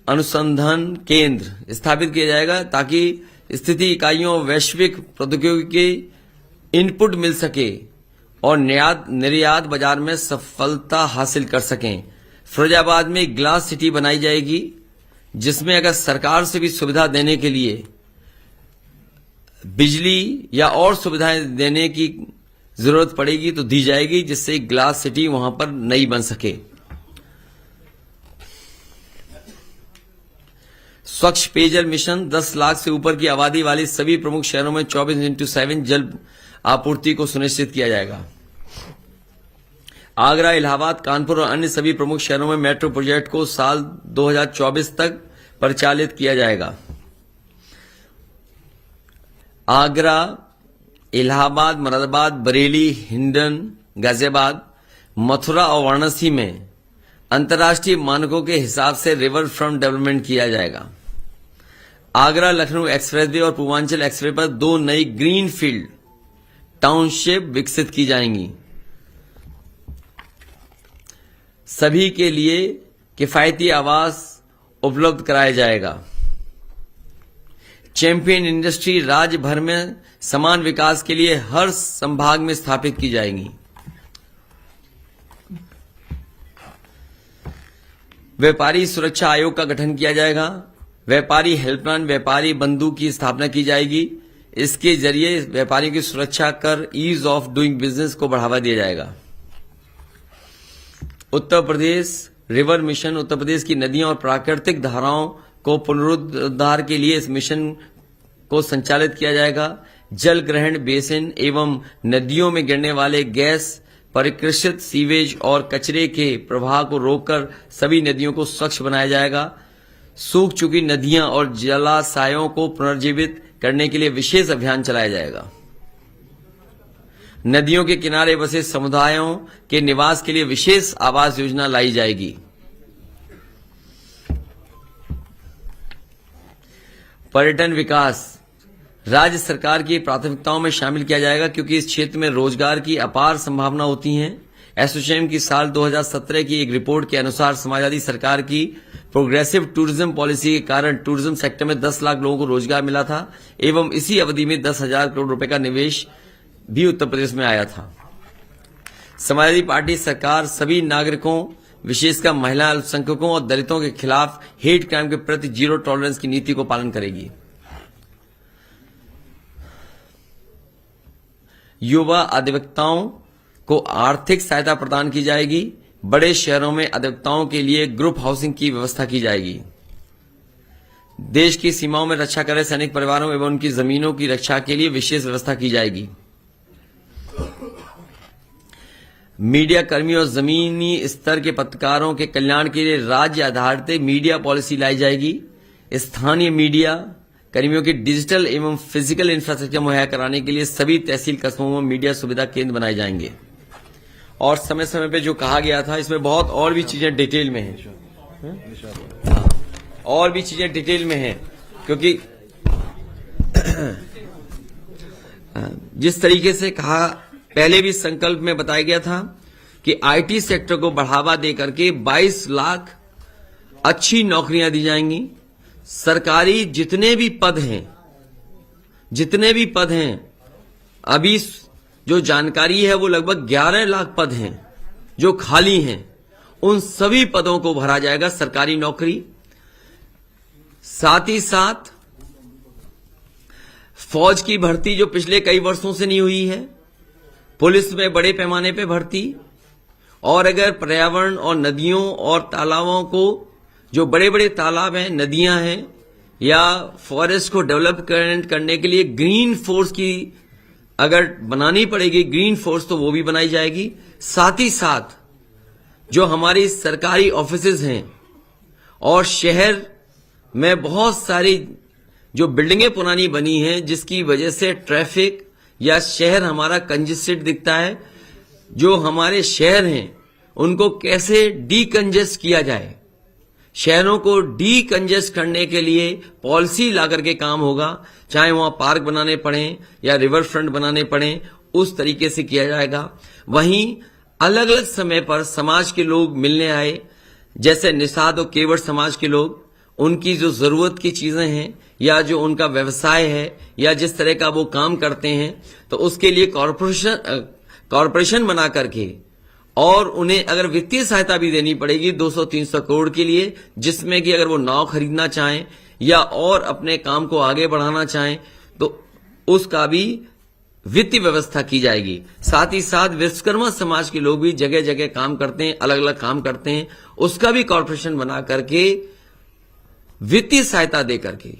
Speaker 1: अनुसंधान केंद्र स्थापित किया जाएगा, ताकि स्थिति इकाइयों और वैश्विक प्रौद्योगिकी के इनपुट मिल सके और निर्यात बाजार में सफलता हासिल कर सकें। फिरोजाबाद में ग्लास सिटी बनाई जाएगी, जिसमें अगर सरकार से भी सुविधा देने के लिए बिजली या और सुविधाएं देने की जरूरत पड़ेगी तो दी जाएगी, जिससे ग्लास सिटी वहां पर नई बन सके। स्वच्छ पेयजल मिशन 10 लाख से ऊपर की आबादी वाली सभी प्रमुख शहरों में 24/7 जल आपूर्ति को सुनिश्चित किया जाएगा। आगरा, इलाहाबाद, कानपुर और अन्य सभी प्रमुख शहरों में मेट्रो प्रोजेक्ट को साल 2024 तक परिचालित किया जाएगा। आगरा, इलाहाबाद, मुरादाबाद, बरेली, हिंडन, गाजियाबाद, मथुरा और वाराणसी में अंतर्राष्ट्रीय मानकों के हिसाब से रिवर फ्रंट डेवलपमेंट किया जाएगा। आगरा लखनऊ एक्सप्रेसवे और पूर्वांचल एक्सप्रेस पर 2 नई ग्रीन फील्ड टाउनशिप विकसित की जाएंगी। सभी के लिए किफायती आवास उपलब्ध कराया जाएगा। चैंपियन इंडस्ट्री राज्य भर में समान विकास के लिए हर संभाग में स्थापित की जाएगी। व्यापारी सुरक्षा आयोग का गठन किया जाएगा। व्यापारी हेल्पलाइन व्यापारी बंधु की स्थापना की जाएगी। इसके जरिए व्यापारियों की सुरक्षा कर ईज ऑफ डूइंग बिजनेस को बढ़ावा दिया जाएगा। उत्तर प्रदेश रिवर मिशन उत्तर प्रदेश की नदियों और प्राकृतिक धाराओं को पुनरुद्धार के लिए इस मिशन को संचालित किया जाएगा। जल ग्रहण बेसिन एवं नदियों में गिरने वाले गैस परिकृषित सीवेज और कचरे के प्रवाह को रोककर सभी नदियों को स्वच्छ बनाया जाएगा। सूख चुकी नदियां और जलाशयों को पुनर्जीवित करने के लिए विशेष अभियान चलाया जाएगा। नदियों के किनारे बसे समुदायों के निवास के लिए विशेष आवास योजना लाई जाएगी। पर्यटन विकास राज्य सरकार की प्राथमिकताओं में शामिल किया जाएगा, क्योंकि इस क्षेत्र में रोजगार की अपार संभावना होती है। एसोचैम की साल 2017 की एक रिपोर्ट के अनुसार समाजवादी सरकार की प्रोग्रेसिव टूरिज्म पॉलिसी के कारण टूरिज्म सेक्टर में 10 लाख लोगों को रोजगार मिला था एवं इसी अवधि में 10,000 करोड़ रुपए का निवेश भी उत्तर प्रदेश में आया था। समाजवादी पार्टी सरकार सभी नागरिकों, विशेषकर महिला, अल्पसंख्यकों और दलितों के खिलाफ हेट क्राइम के प्रति जीरो टॉलरेंस की नीति को पालन करेगी। युवा अधिवक्ताओं को आर्थिक सहायता प्रदान की जाएगी। बड़े शहरों में अधिवक्ताओं के लिए ग्रुप हाउसिंग की व्यवस्था की जाएगी। देश की सीमाओं में रक्षा कर रहे सैनिक परिवारों एवं उनकी जमीनों की रक्षा के लिए विशेष व्यवस्था की जाएगी। मीडिया कर्मियों और जमीनी स्तर के पत्रकारों के कल्याण के लिए राज्य आधारित मीडिया पॉलिसी लाई जाएगी। स्थानीय मीडिया कर्मियों की डिजिटल एवं फिजिकल इंफ्रास्ट्रक्चर मुहैया कराने के लिए सभी तहसील कस्बों में मीडिया सुविधा केंद्र बनाए जाएंगे। और समय समय पे जो कहा गया था, इसमें बहुत और भी चीजें डिटेल में हैं, और भी चीजें डिटेल में हैं, क्योंकि जिस तरीके से कहा, पहले भी संकल्प में बताया गया था कि आईटी सेक्टर को बढ़ावा देकर के 22 लाख अच्छी नौकरियां दी जाएंगी। सरकारी जितने भी पद हैं, अभी जो जानकारी है वो लगभग 11 लाख पद हैं जो खाली हैं। उन सभी पदों को भरा जाएगा, सरकारी नौकरी। साथ ही साथ फौज की भर्ती जो पिछले कई वर्षों से नहीं हुई है, पुलिस में बड़े पैमाने पे भर्ती, और अगर पर्यावरण और नदियों और तालाबों को, जो बड़े बड़े तालाब हैं, नदियां हैं, या फॉरेस्ट को डेवलप करने के लिए ग्रीन फोर्स की अगर बनानी पड़ेगी, ग्रीन फोर्स, तो वो भी बनाई जाएगी। साथ ही साथ जो हमारी सरकारी ऑफिसेज हैं और शहर में बहुत सारी जो बिल्डिंगें पुरानी बनी हैं, जिसकी वजह से ट्रैफिक या शहर हमारा कंजेस्टेड दिखता है, जो हमारे शहर हैं उनको कैसे डीकंजेस्ट किया जाए, शहरों को डीकंजेस्ट करने के लिए पॉलिसी लाकर के काम होगा। चाहे वहां पार्क बनाने पड़े या रिवर फ्रंट बनाने पड़े, उस तरीके से किया जाएगा। वहीं अलग अलग समय पर समाज के लोग मिलने आए, जैसे निषाद और केवट समाज के लोग, उनकी जो जरूरत की चीजें हैं या जो उनका व्यवसाय है या जिस तरह का वो काम करते हैं, तो उसके लिए कॉरपोरेशन बना करके, और उन्हें अगर वित्तीय सहायता भी देनी पड़ेगी 200-300 करोड़ के लिए, जिसमें कि अगर वो नाव खरीदना चाहें या और अपने काम को आगे बढ़ाना चाहें तो उसका भी वित्तीय व्यवस्था की जाएगी। साथ ही साथ विश्वकर्मा समाज के लोग भी जगह जगह काम करते हैं, अलग अलग काम करते हैं, उसका भी कॉरपोरेशन बना करके वित्तीय सहायता दे करके,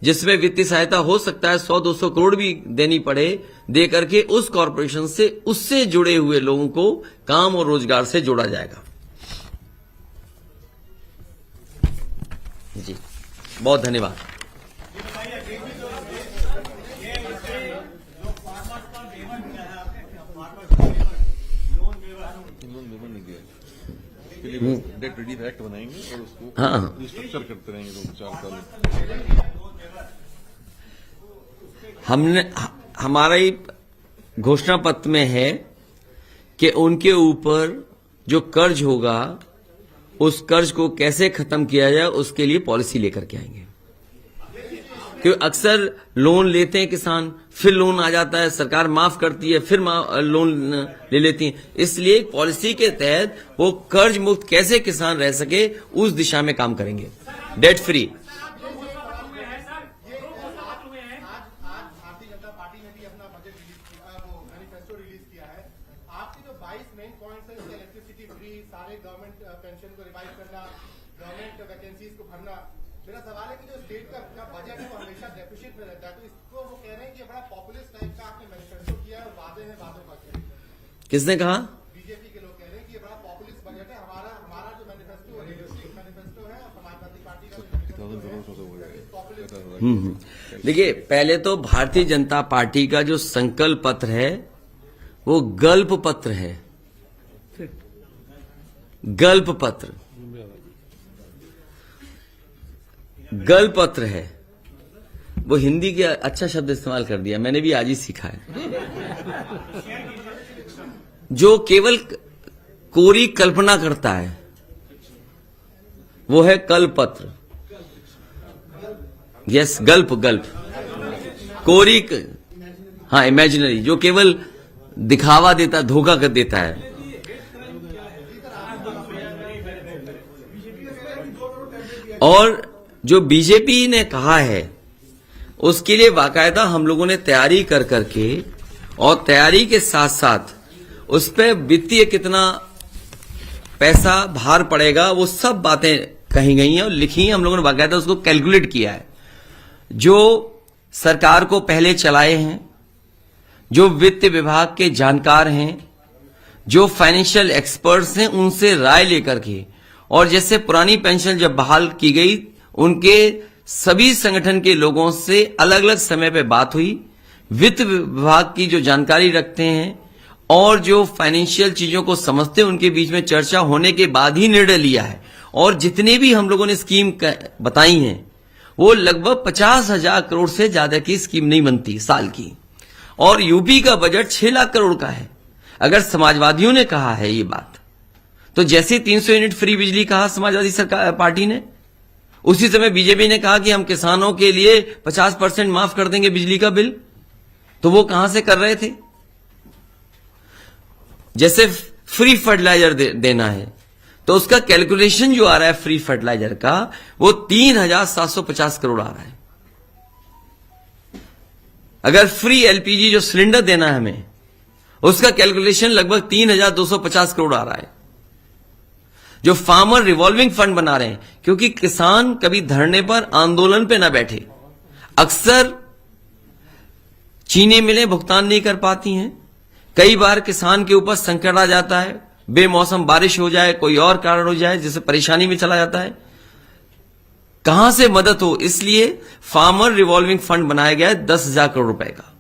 Speaker 1: जिसमें वित्तीय सहायता हो सकता है 100-200 करोड़ भी देनी पड़े, दे करके उस कॉरपोरेशन से, उससे जुड़े हुए लोगों को काम और रोजगार से जोड़ा जाएगा। जी, बहुत धन्यवाद।
Speaker 3: डेट रिलीफ एक्ट बनाएंगे और उसको
Speaker 1: हाँ,
Speaker 3: रिस्ट्रक्चर करते रहेंगे 2-4 साल।
Speaker 1: हमने, हमारा ही घोषणा पत्र में है कि उनके ऊपर जो कर्ज होगा, उस कर्ज को कैसे खत्म किया जाए, उसके लिए पॉलिसी लेकर के आएंगे। क्योंकि अक्सर लोन लेते हैं किसान, फिर लोन आ जाता है, सरकार माफ करती है, फिर लोन ले लेती है। इसलिए पॉलिसी के तहत वो कर्ज मुक्त कैसे किसान रह सके, उस दिशा में काम करेंगे, डेट फ्री।
Speaker 4: मेरा सवाल है कि जो स्टेट का बजट है वो हमेशा डेफिसिट में रहता है, तो इसको वो कह रहे हैं कि बड़ा पॉपुलिस्ट टाइप का आपने मैनिफेस्टो किया है और वादे हैं वादों का किया।
Speaker 1: किसने कहा?
Speaker 4: बीजेपी के लोग कह रहे हैं कि ये बड़ा पॉपुलिस्ट बजट है, हमारा जो मैनिफेस्टो है रियलिस्टिक मैनिफेस्टो है और समाजवादी पार्टी का जो मैनिफेस्टो है पॉपुलिस्ट।
Speaker 1: देखिए, पहले तो भारतीय जनता पार्टी का जो संकल्प पत्र है वो गल्प पत्र है। गल्प पत्र गल्प पत्र है। वो हिंदी के अच्छा शब्द इस्तेमाल कर दिया, मैंने भी आज ही सीखा है। जो केवल कोरी कल्पना करता है वो है कल्प पत्र। यस, गल्प कोरी हाँ, इमेजिनरी, जो केवल दिखावा देता, धोखा कर देता है। और जो बीजेपी ने कहा है उसके लिए बाकायदा हम लोगों ने तैयारी कर करके और तैयारी के साथ साथ उस पर वित्तीय कितना पैसा भार पड़ेगा वो सब बातें कही गई हैं और लिखी हैं। हम लोगों ने बाकायदा उसको कैलकुलेट किया है। जो सरकार को पहले चलाए हैं, जो वित्त विभाग के जानकार हैं, जो फाइनेंशियल एक्सपर्ट्स हैं, उनसे राय लेकर के, और जैसे पुरानी पेंशन जब बहाल की गई उनके सभी संगठन के लोगों से अलग अलग समय पे बात हुई, वित्त विभाग की जो जानकारी रखते हैं और जो फाइनेंशियल चीजों को समझते हैं उनके बीच में चर्चा होने के बाद ही निर्णय लिया है। और जितने भी हम लोगों ने स्कीम बताई हैं वो लगभग 50,000 करोड़ से ज्यादा की स्कीम नहीं बनती साल की। और यूपी का बजट 6 लाख करोड़ का है। अगर समाजवादियों ने कहा है ये बात, तो जैसे 300 यूनिट फ्री बिजली कहा समाजवादी सरकार पार्टी ने, उसी समय बीजेपी ने कहा कि हम किसानों के लिए 50% माफ कर देंगे बिजली का बिल। तो वो कहां से कर रहे थे? जैसे फ्री फर्टिलाइजर देना है तो उसका कैलकुलेशन जो आ रहा है फ्री फर्टिलाइजर का वो 3,750 करोड़ आ रहा है। अगर फ्री एलपीजी जो सिलेंडर देना है हमें, उसका कैलकुलेशन लगभग 3,250 करोड़ आ रहा है। जो फार्मर रिवॉल्विंग फंड बना रहे हैं, क्योंकि किसान कभी धरने पर आंदोलन पे ना बैठे, अक्सर चीनी मिलें भुगतान नहीं कर पाती हैं, कई बार किसान के ऊपर संकट आ जाता है, बेमौसम बारिश हो जाए, कोई और कारण हो जाए जिससे परेशानी में चला जाता है, कहां से मदद हो, इसलिए फार्मर रिवॉल्विंग फंड बनाया गया है 10,000 करोड़ रुपए का।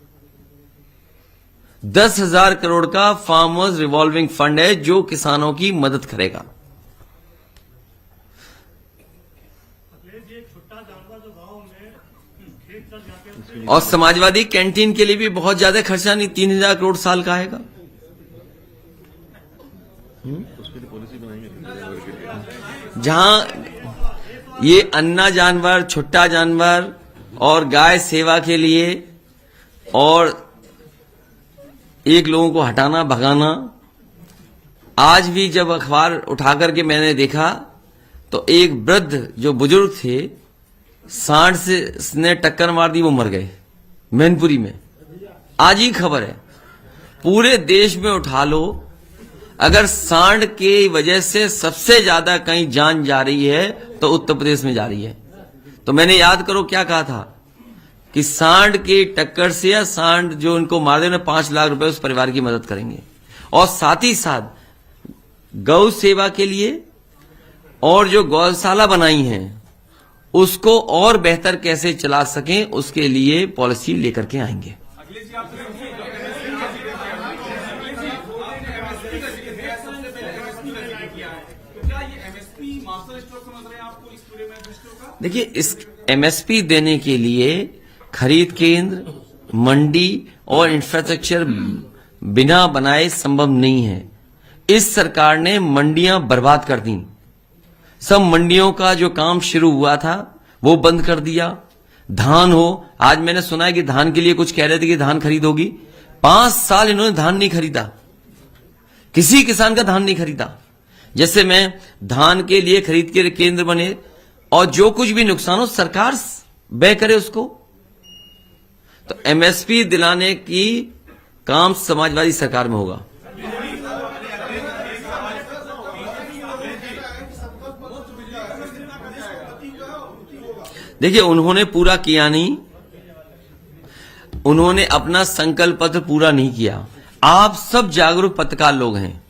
Speaker 1: 10,000 करोड़ का फार्मर्स रिवॉल्विंग फंड है जो किसानों की मदद करेगा। और समाजवादी कैंटीन के लिए भी बहुत ज्यादा खर्चा नहीं, 3,000 करोड़ साल का आएगा।
Speaker 3: उसके लिए पॉलिसी बनाएंगे
Speaker 1: जहां ये अन्ना जानवर, छुट्टा जानवर और गाय सेवा के लिए और एक लोगों को हटाना भगाना। आज भी जब अखबार उठा करके मैंने देखा तो एक वृद्ध जो बुजुर्ग थे, सांड से ने टक्कर मार दी, वो मर गए मैनपुरी में। आज ही खबर है। पूरे देश में उठा लो, अगर सांड की वजह से सबसे ज्यादा कहीं जान जा रही है तो उत्तर प्रदेश में जा रही है। तो मैंने याद करो क्या कहा था कि सांड की टक्कर से या सांड जो उनको मार देने 5 लाख रुपए उस परिवार की मदद करेंगे। और साथ ही साथ गौ सेवा के लिए और जो गौशाला बनाई हैं उसको और बेहतर कैसे चला सकें उसके लिए पॉलिसी लेकर के आएंगे। देखिए, इस एमएसपी देने के लिए खरीद केंद्र, मंडी और इंफ्रास्ट्रक्चर बिना बनाए संभव नहीं है। इस सरकार ने मंडियां बर्बाद कर दी। सब मंडियों का जो काम शुरू हुआ था वो बंद कर दिया। धान हो, आज मैंने सुना है कि धान के लिए कुछ कह रहे थे कि धान खरीद होगी। 5 साल इन्होंने धान नहीं खरीदा, किसी किसान का धान नहीं खरीदा। जैसे मैं धान के लिए खरीद के केंद्र बने और जो कुछ भी नुकसान हो सरकार व्यय करे उसको। तो एमएसपी दिलाने की काम समाजवादी सरकार में होगा। देखिए, उन्होंने पूरा किया नहीं, उन्होंने अपना संकल्प पत्र पूरा नहीं किया। आप सब जागरूक पत्रकार लोग हैं,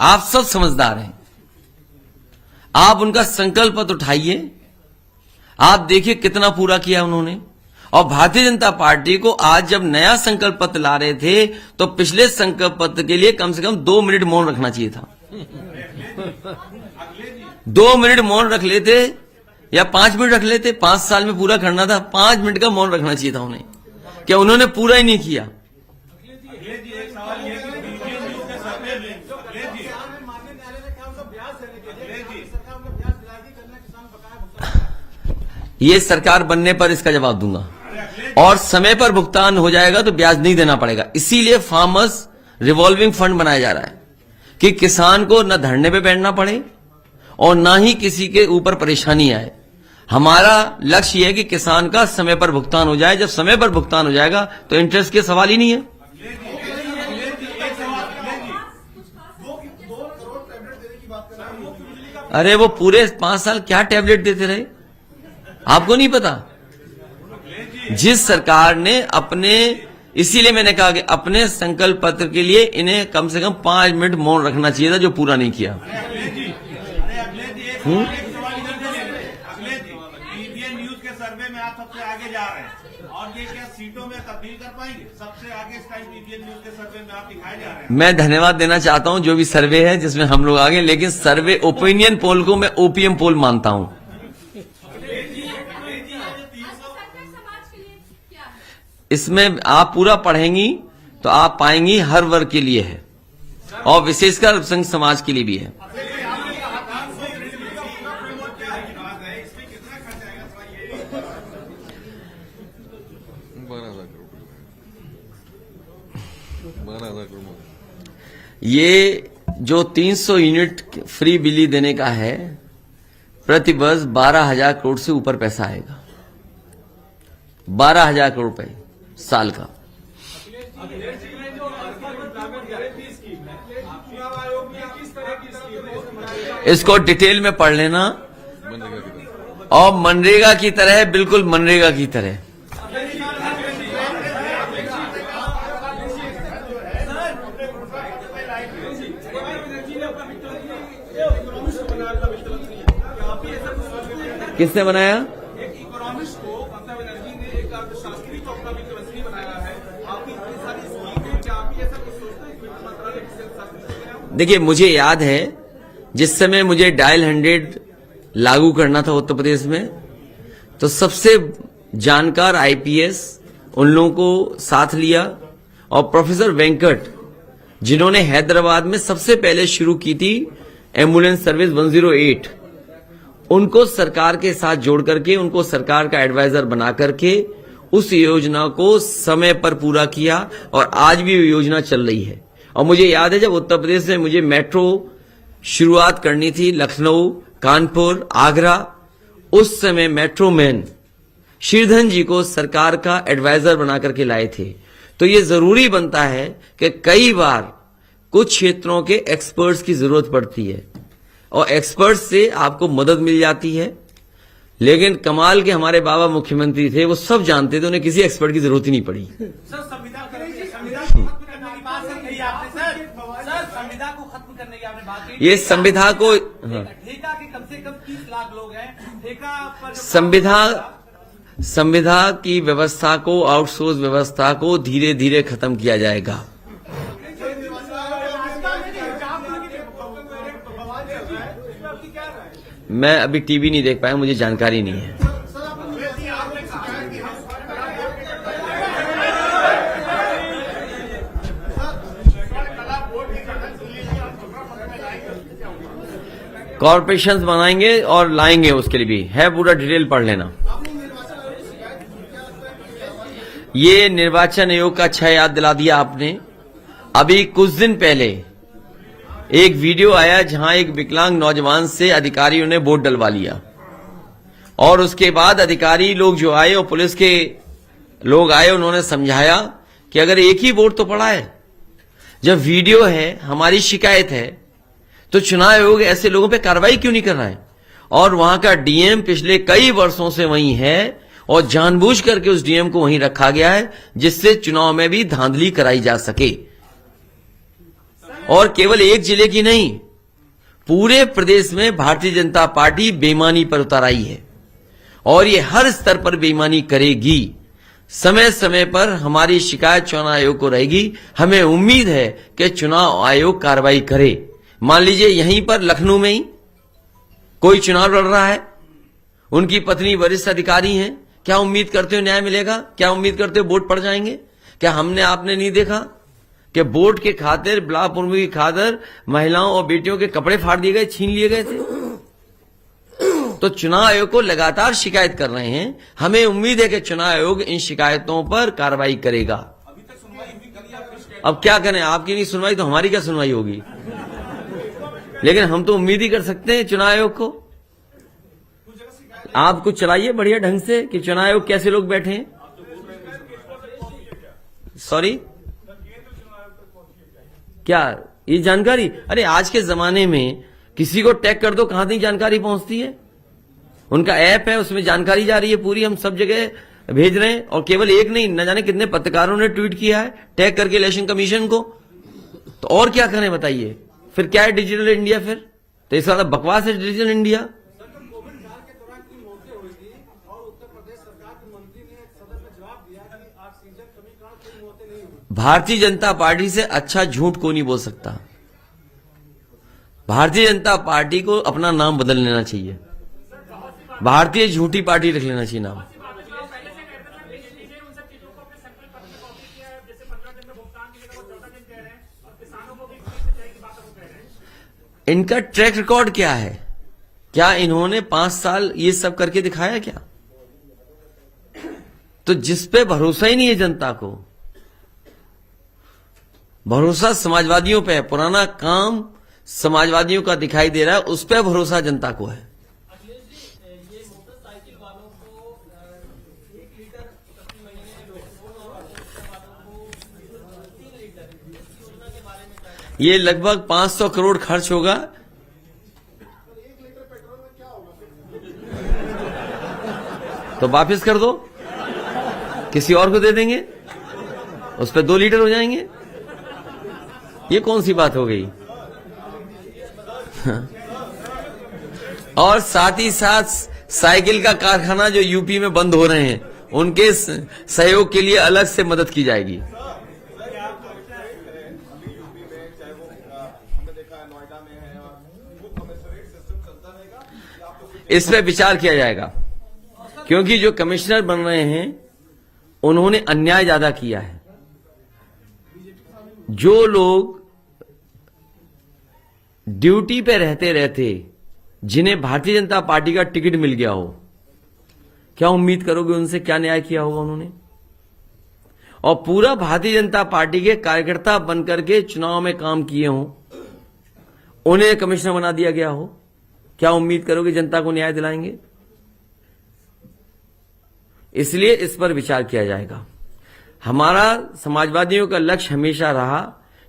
Speaker 1: आप सब समझदार हैं, आप उनका संकल्प पत्र उठाइए, आप देखिए कितना पूरा किया उन्होंने। और भारतीय जनता पार्टी को आज जब नया संकल्प पत्र ला रहे थे तो पिछले संकल्प पत्र के लिए कम से कम 2 मिनट मौन रखना चाहिए था। 2 मिनट मौन रख लेते या 5 मिनट रख लेते, 5 साल में पूरा करना था, 5 मिनट का मौन रखना चाहिए था उन्हें। क्या उन्होंने पूरा ही नहीं किया? ये सरकार बनने पर इसका जवाब दूंगा, और समय पर भुगतान हो जाएगा तो ब्याज नहीं देना पड़ेगा। इसीलिए फार्मर्स रिवॉल्विंग फंड बनाया जा रहा है कि किसान को न धरने पे बैठना पड़े और ना ही किसी के ऊपर परेशानी आए। हमारा लक्ष्य यह है कि किसान का समय पर भुगतान हो जाए। जब समय पर भुगतान हो जाएगा तो इंटरेस्ट के सवाल ही नहीं है। अरे वो पूरे 5 साल क्या टैबलेट देते रहे, आपको नहीं पता? जिस सरकार ने अपने, इसीलिए मैंने कहा कि अपने संकल्प पत्र के लिए इन्हें कम से कम 5 मिनट मौन रखना चाहिए था, जो पूरा नहीं किया।
Speaker 5: न्यूज के सर्वे में आप सबसे आगे जा रहे हैं, और ये क्या सीटों में तब्दील कर पाएंगे? सबसे आगे इस टाइम पीबीएन न्यूज के सर्वे में आप दिखाए जा रहे हैं।
Speaker 1: मैं धन्यवाद देना चाहता हूं जो भी सर्वे है जिसमें हम लोग आगे, लेकिन सर्वे ओपिनियन पोल को मैं ओपीएम पोल मानता हूं। इसमें आप पूरा पढ़ेंगी तो आप पाएंगी हर वर्ग के लिए है, और विशेषकर अल्पसंख्यक समाज के लिए भी है।
Speaker 3: 12,000 करोड़।
Speaker 1: ये जो 300 यूनिट फ्री बिजली देने का है, प्रति वर्ष 12,000 करोड़ से ऊपर पैसा आएगा। 12,000 करोड़ रुपए साल का। इसको डिटेल में पढ़ लेना। और मनरेगा की तरह, बिल्कुल मनरेगा की तरह। किसने बनाया? देखिए, मुझे याद है जिस समय मुझे डायल 100 लागू करना था उत्तर प्रदेश में, तो सबसे जानकार आईपीएस उन लोगों को साथ लिया, और प्रोफेसर वेंकट जिन्होंने हैदराबाद में सबसे पहले शुरू की थी एम्बुलेंस सर्विस 108, उनको सरकार के साथ जोड़ करके, उनको सरकार का एडवाइजर बना करके उस योजना को समय पर पूरा किया, और आज भी वो योजना चल रही है। और मुझे याद है जब उत्तर प्रदेश में मुझे मेट्रो शुरुआत करनी थी, लखनऊ, कानपुर, आगरा, उस समय मेट्रो मैन श्रीधरन जी को सरकार का एडवाइजर बना करके लाए थे। तो ये जरूरी बनता है कि कई बार कुछ क्षेत्रों के एक्सपर्ट्स की जरूरत पड़ती है, और एक्सपर्ट्स से आपको मदद मिल जाती है। लेकिन कमाल के हमारे बाबा मुख्यमंत्री थे, वो सब जानते थे, उन्हें किसी एक्सपर्ट की जरूरत ही नहीं पड़ी। ये संविधान को,
Speaker 5: ठेका के कम से कम 30 लाख लोग हैं, ठेका पर
Speaker 1: संविधान की व्यवस्था को, आउटसोर्स व्यवस्था को धीरे धीरे खत्म किया जाएगा। मैं अभी टीवी नहीं देख पाया, मुझे जानकारी नहीं है। कॉर्पोरेशंस बनाएंगे और लाएंगे, उसके लिए भी है, पूरा डिटेल पढ़ लेना। ये निर्वाचन आयोग का अच्छा याद दिला दिया आपने। अभी कुछ दिन पहले एक वीडियो आया जहां एक विकलांग नौजवान से अधिकारियों ने वोट डलवा लिया, और उसके बाद अधिकारी लोग जो आए और पुलिस के लोग आए, उन्होंने समझाया कि अगर एक ही वोट तो पड़ा है, जब वीडियो है, हमारी शिकायत है, तो चुनाव आयोग ऐसे लोगों पे कार्रवाई क्यों नहीं कर रहा है? और वहां का डीएम पिछले कई वर्षों से वहीं है और जानबूझ करके उस डीएम को वहीं रखा गया है जिससे चुनाव में भी धांधली कराई जा सके। और केवल एक जिले की नहीं, पूरे प्रदेश में भारतीय जनता पार्टी बेईमानी पर उतर आई है और ये हर स्तर पर बेईमानी करेगी। समय समय पर हमारी शिकायत चुनाव आयोग को रहेगी। हमें उम्मीद है कि चुनाव आयोग कार्रवाई करे। मान लीजिए यहीं पर लखनऊ में ही कोई चुनाव लड़ रहा है, उनकी पत्नी वरिष्ठ अधिकारी हैं, क्या उम्मीद करते हो न्याय मिलेगा? क्या उम्मीद करते हो वोट पड़ जाएंगे? क्या हमने आपने नहीं देखा कि वोट के खातिर ब्लॉक प्रमुख की खातिर महिलाओं और बेटियों के कपड़े फाड़ दिए गए, छीन लिए गए थे? तो चुनाव आयोग को लगातार शिकायत कर रहे हैं। हमें उम्मीद है कि चुनाव आयोग इन शिकायतों पर कार्रवाई करेगा। अब क्या करें, आपकी नहीं सुनवाई तो हमारी क्या सुनवाई होगी? लेकिन हम तो उम्मीद ही कर सकते हैं चुनाव आयोग को। आप कुछ चलाइए बढ़िया ढंग से कि चुनाव आयोग कैसे लोग बैठे हैं। सॉरी, क्या ये जानकारी? अरे आज के जमाने में किसी को टैग कर दो, कहां तक जानकारी पहुंचती है। उनका ऐप है, उसमें जानकारी जा रही है पूरी, हम सब जगह भेज रहे हैं। और केवल एक नहीं, न जाने कितने पत्रकारों ने ट्वीट किया है टैग करके इलेक्शन कमीशन को। तो और क्या करें बताइए? फिर क्या है डिजिटल इंडिया? फिर तो इस वाला बकवास है digital India. Bharatiya Janata party से अच्छा झूठ को नहीं बोल सकता। भारतीय जनता पार्टी को अपना नाम बदल लेना चाहिए, भारतीय झूठी पार्टी रख लेना चाहिए नाम। इनका ट्रैक रिकॉर्ड क्या है? क्या इन्होंने 5 साल ये सब करके दिखाया क्या? तो जिस पे भरोसा ही नहीं है जनता को, भरोसा समाजवादियों पे है, पुराना काम समाजवादियों का दिखाई दे रहा है, उस पर भरोसा जनता को है। ये लगभग 500 करोड़ खर्च होगा। तो वापस कर दो, किसी और को दे देंगे, उस पर 2 लीटर हो जाएंगे। ये कौन सी बात हो गई? और साथ ही साथ साइकिल का कारखाना जो यूपी में बंद हो रहे हैं, उनके सहयोग के लिए अलग से मदद की जाएगी। इस पर विचार किया जाएगा, क्योंकि जो कमिश्नर बन रहे हैं उन्होंने अन्याय ज्यादा किया है। जो लोग ड्यूटी पे रहते रहते जिन्हें भारतीय जनता पार्टी का टिकट मिल गया हो, क्या उम्मीद करोगे उनसे क्या न्याय किया होगा उन्होंने? और पूरा भारतीय जनता पार्टी के कार्यकर्ता बनकर के चुनाव में काम किए हों, उन्हें कमिश्नर बना दिया गया हो, क्या उम्मीद करोगे जनता को न्याय दिलाएंगे? इसलिए इस पर विचार किया जाएगा। हमारा समाजवादियों का लक्ष्य हमेशा रहा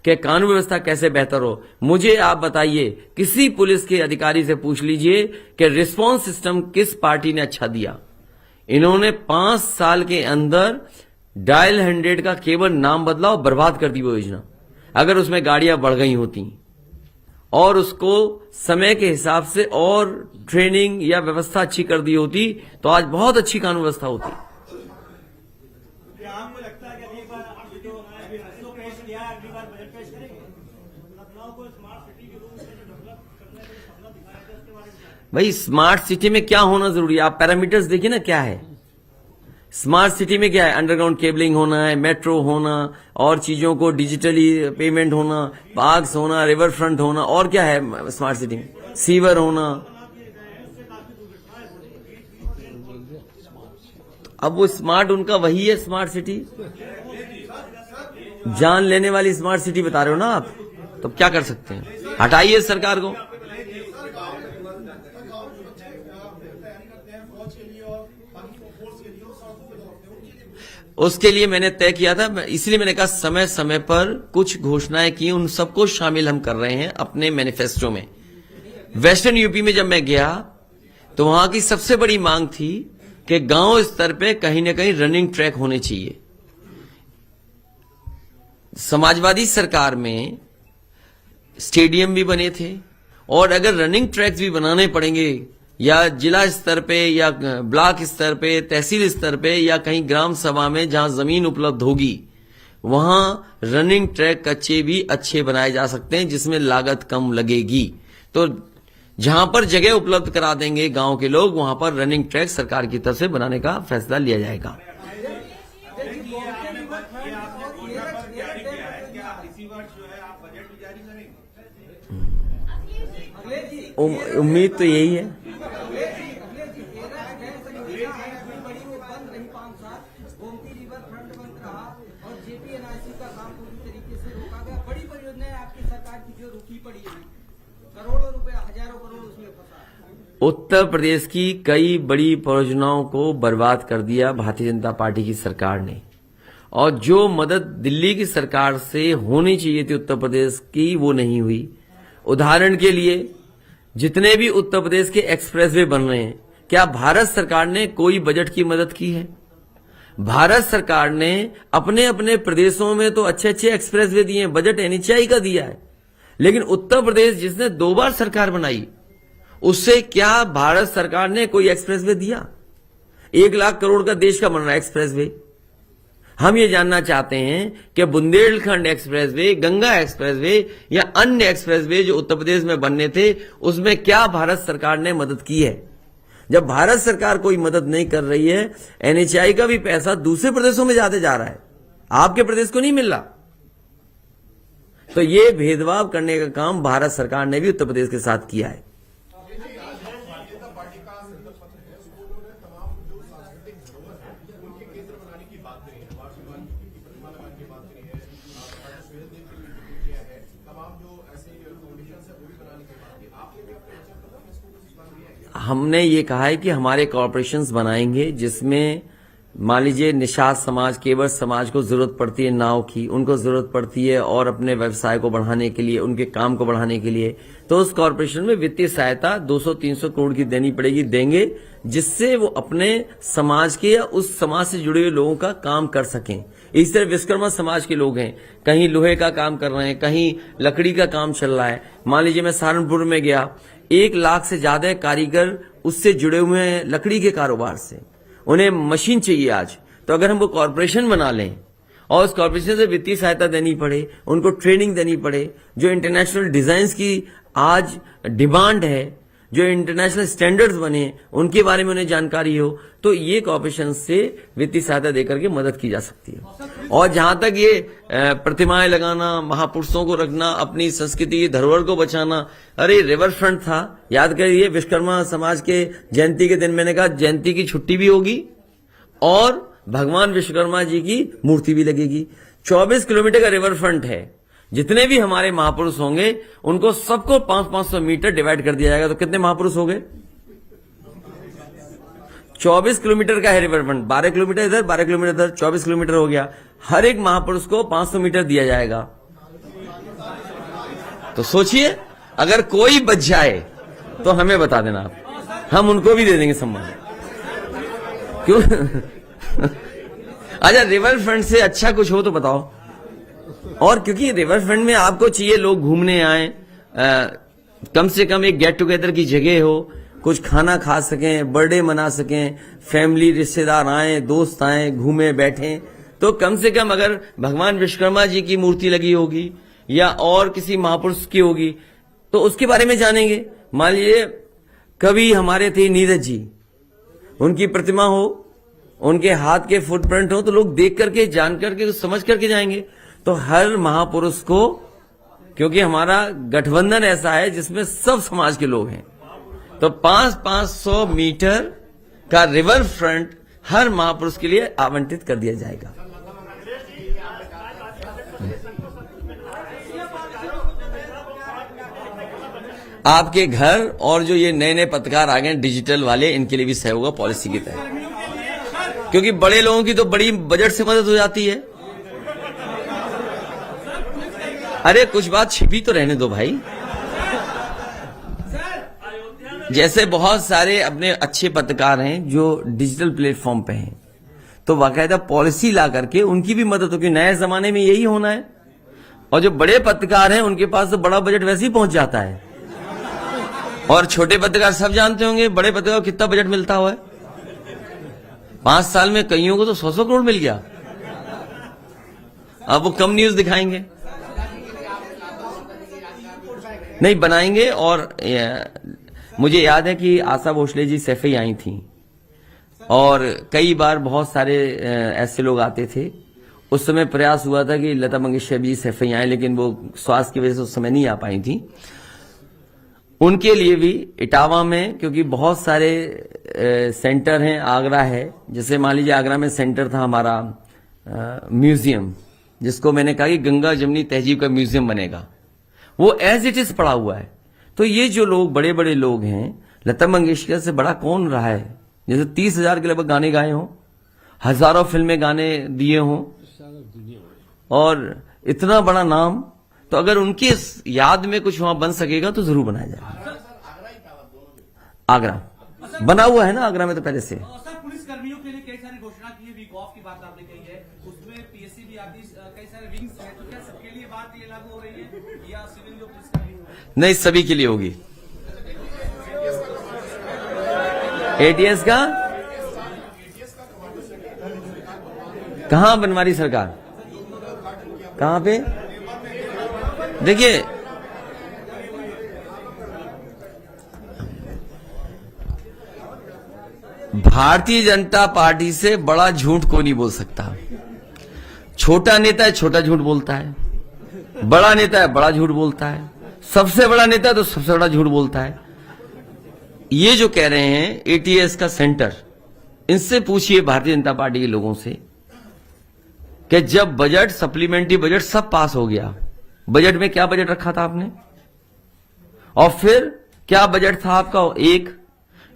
Speaker 1: कि कानून व्यवस्था कैसे बेहतर हो। मुझे आप बताइए, किसी पुलिस के अधिकारी से पूछ लीजिए कि रिस्पांस सिस्टम किस पार्टी ने अच्छा दिया। इन्होंने 5 साल के अंदर डायल 100 का केवल नाम बदला और बर्बाद कर दी वो योजना। अगर उसमें गाड़ियां बढ़ गई होती और उसको समय के हिसाब से और ट्रेनिंग या व्यवस्था अच्छी कर दी होती तो आज बहुत अच्छी कानून व्यवस्था होती।
Speaker 5: आपको लगता है कि अगली बार जो पेश किया है, अगली बार बजट पेश करेंगे? लखनऊ को स्मार्ट सिटी के रूप में जो डेवलप करने का सपना दिखाया था, उसके बारे में
Speaker 1: भाई स्मार्ट सिटी में क्या होना जरूरी है? आप पैरामीटर्स देखिए ना क्या है। स्मार्ट सिटी में क्या है? अंडरग्राउंड केबलिंग होना है, मेट्रो होना, और चीजों को डिजिटली पेमेंट होना, पार्क्स होना, रिवर फ्रंट होना, और क्या है स्मार्ट सिटी में? सीवर होना। अब वो स्मार्ट उनका वही है स्मार्ट सिटी, जान लेने वाली स्मार्ट सिटी बता रहे हो ना आप, तो क्या कर सकते हैं? हटाइए सरकार को। उसके लिए मैंने तय किया था, इसलिए मैंने कहा समय समय पर कुछ घोषणाएं की, उन सबको शामिल हम कर रहे हैं अपने मैनिफेस्टो में। वेस्टर्न यूपी में जब मैं गया तो वहां की सबसे बड़ी मांग थी कि गांव स्तर पे कहीं ना कहीं रनिंग ट्रैक होने चाहिए। समाजवादी सरकार में स्टेडियम भी बने थे, और अगर रनिंग ट्रैक्स भी बनाने पड़ेंगे या जिला स्तर पे या ब्लॉक स्तर पे, तहसील स्तर पे या कहीं ग्राम सभा में जहां जमीन उपलब्ध होगी, वहां रनिंग ट्रैक कच्चे भी अच्छे बनाए जा सकते हैं जिसमें लागत कम लगेगी। तो जहां पर जगह उपलब्ध करा देंगे गांव के लोग, वहां पर रनिंग ट्रैक सरकार की तरफ से बनाने का फैसला लिया जाएगा। उम्मीद तो यही है। उत्तर प्रदेश की कई बड़ी परियोजनाओं को बर्बाद कर दिया भारतीय जनता पार्टी की सरकार ने, और जो मदद दिल्ली की सरकार से होनी चाहिए थी उत्तर प्रदेश की, वो नहीं हुई। उदाहरण के लिए जितने भी उत्तर प्रदेश के एक्सप्रेसवे बन रहे हैं, क्या भारत सरकार ने कोई बजट की मदद की है? भारत सरकार ने अपने अपने प्रदेशों में तो अच्छे अच्छे एक्सप्रेसवे दिए हैं, बजट एनएचएआई का दिया है, लेकिन उत्तर प्रदेश जिसने 2 बार सरकार बनाई, उससे क्या भारत सरकार ने कोई एक्सप्रेसवे दिया? 1 लाख करोड़ का देश का बन रहा है एक्सप्रेसवे। हम ये जानना चाहते हैं कि बुंदेलखंड एक्सप्रेसवे, गंगा एक्सप्रेसवे या अन्य एक्सप्रेसवे जो उत्तर प्रदेश में बनने थे, उसमें क्या भारत सरकार ने मदद की है? जब भारत सरकार कोई मदद नहीं कर रही है, एनएचएआई का भी पैसा दूसरे प्रदेशों में जाते जा रहा है, आपके प्रदेश को नहीं मिल रहा। तो ये भेदभाव करने का काम भारत सरकार ने भी उत्तर प्रदेश के साथ किया है। हमने ये कहा है कि हमारे कॉर्पोरेशंस बनाएंगे जिसमें मान लीजिए निषाद समाज, केवट समाज को जरूरत पड़ती है नाव की, उनको जरूरत पड़ती है और अपने व्यवसाय को बढ़ाने के लिए, उनके काम को बढ़ाने के लिए, तो उस कॉर्पोरेशन में वित्तीय सहायता 200-300 करोड़ की देनी पड़ेगी, देंगे, जिससे वो अपने समाज के या उस समाज से जुड़े हुए लोगों का काम कर सकें। इस तरह विश्वकर्मा समाज के लोग हैं, कहीं लोहे का काम कर रहे हैं, कहीं लकड़ी का काम चल रहा है। मान लीजिए मैं सहारनपुर में गया, 1 लाख से ज्यादा कारीगर उससे जुड़े हुए हैं लकड़ी के कारोबार से, उन्हें मशीन चाहिए आज। तो अगर हम वो कॉर्पोरेशन बना लें और उस कॉर्पोरेशन से वित्तीय सहायता देनी पड़े, उनको ट्रेनिंग देनी पड़े, जो इंटरनेशनल डिजाइन्स की आज डिमांड है, जो इंटरनेशनल स्टैंडर्ड्स बने, उनके बारे में उन्हें जानकारी हो, तो ये कॉर्पोरेशन से वित्तीय सहायता देकर के मदद की जा सकती है। और जहां तक ये प्रतिमाएं लगाना, महापुरुषों को रखना, अपनी संस्कृति की धरोहर को बचाना, अरे रिवर फ्रंट था, याद करिए विश्वकर्मा समाज के जयंती के दिन मैंने कहा जयंती की छुट्टी भी होगी और भगवान विश्वकर्मा जी की मूर्ति भी लगेगी। 24 किलोमीटर का रिवर फ्रंट है, जितने भी हमारे महापुरुष होंगे उनको सबको 500-500 मीटर डिवाइड कर दिया जाएगा, तो कितने महापुरुष हो गए? 24 किलोमीटर का है रिवर फ्रंट, 12 किलोमीटर इधर, 12 किलोमीटर इधर, 24 किलोमीटर हो गया। हर एक महापुरुष को 500 मीटर दिया जाएगा। तो सोचिए, अगर कोई बच जाए तो हमें बता देना आप, हम उनको भी दे देंगे सम्मान। क्यों? अच्छा, रिवर फ्रंट से अच्छा कुछ हो तो बताओ। और क्योंकि रिवर फ्रंट में आपको चाहिए लोग घूमने आए, कम से कम एक गेट टुगेदर की जगह हो, कुछ खाना खा सकें, बर्थडे मना सकें, फैमिली रिश्तेदार आए, दोस्त आए, घूमे बैठे, तो कम से कम अगर भगवान विश्वकर्मा जी की मूर्ति लगी होगी या और किसी महापुरुष की होगी तो उसके बारे में जानेंगे। मान लीजिए कभी हमारे थे नीरज जी, उनकी प्रतिमा हो, उनके हाथ के फुटप्रिंट हो, तो लोग देख करके, जान करके, समझ करके जाएंगे। तो हर महापुरुष को, क्योंकि हमारा गठबंधन ऐसा है जिसमें सब समाज के लोग हैं, तो 500-500 मीटर का रिवर फ्रंट हर महापुरुष के लिए आवंटित कर दिया जाएगा। आपके घर और जो ये नए नए पत्रकार आ गए डिजिटल वाले, इनके लिए भी सही होगा पॉलिसी के तहत, क्योंकि बड़े लोगों की तो बड़ी बजट से मदद हो जाती है। अरे कुछ बात छिपी तो रहने दो भाई। जैसे बहुत सारे अपने अच्छे पत्रकार हैं जो डिजिटल प्लेटफॉर्म पे हैं, तो बाकायदा पॉलिसी ला करके उनकी भी मदद हो, क्योंकि नए जमाने में यही होना है। और जो बड़े पत्रकार हैं उनके पास तो बड़ा बजट वैसे ही पहुंच जाता है, और छोटे पत्रकार सब जानते होंगे बड़े पत्रकार को कितना बजट मिलता हुआ है। 5 साल में कईयों को तो 100-100 करोड़ मिल गया। अब वो कम न्यूज दिखाएंगे, नहीं बनाएंगे। और मुझे याद है कि आशा भोसले जी सैफई आई थी, और कई बार बहुत सारे ऐसे लोग आते थे। उस समय प्रयास हुआ था कि लता मंगेशकर जी सैफई आए, लेकिन वो स्वास्थ्य की वजह से उस समय नहीं आ पाई थी। उनके लिए भी इटावा में, क्योंकि बहुत सारे सेंटर हैं, आगरा है, जैसे मान लीजिए आगरा में सेंटर था हमारा म्यूजियम, जिसको मैंने कहा कि गंगा जमुनी तहजीब का म्यूजियम बनेगा, वो एज इट इज पड़ा हुआ है। तो ये जो लोग बड़े बड़े लोग हैं, लता मंगेशकर से बड़ा कौन रहा है, जैसे 30,000 के लगभग गाने गाए हों, हजारों फिल्में गाने दिए हों, और इतना बड़ा नाम, तो अगर उनकी याद में कुछ वहां बन सकेगा तो जरूर बनाया जाएगा। आगरा बना हुआ है ना, आगरा में तो पहले से।
Speaker 5: सर, पुलिस कर्मियों के लिए कई सारी घोषणा की है, वीक ऑफ की बात आपने कही है, उसमें पीएससी भी आती, कई सारे विंग्स हैं, तो क्या सबके लिए बात ये लागू हो रही है या सिविल जो पुलिस कर्मी?
Speaker 1: नहीं, सभी के लिए होगी। एटीएस का कहां बनवारी सरकार, कहां पे? देखिए, भारतीय जनता पार्टी से बड़ा झूठ कोई नहीं बोल सकता। छोटा नेता है छोटा झूठ बोलता है, बड़ा नेता है बड़ा झूठ बोलता है, सबसे बड़ा नेता है तो सबसे बड़ा झूठ बोलता है। ये जो कह रहे हैं एटीएस का सेंटर, इनसे पूछिए भारतीय जनता पार्टी के लोगों से कि जब बजट, सप्लीमेंट्री बजट सब पास हो गया, बजट में क्या बजट रखा था आपने, और फिर क्या बजट था आपका? एक,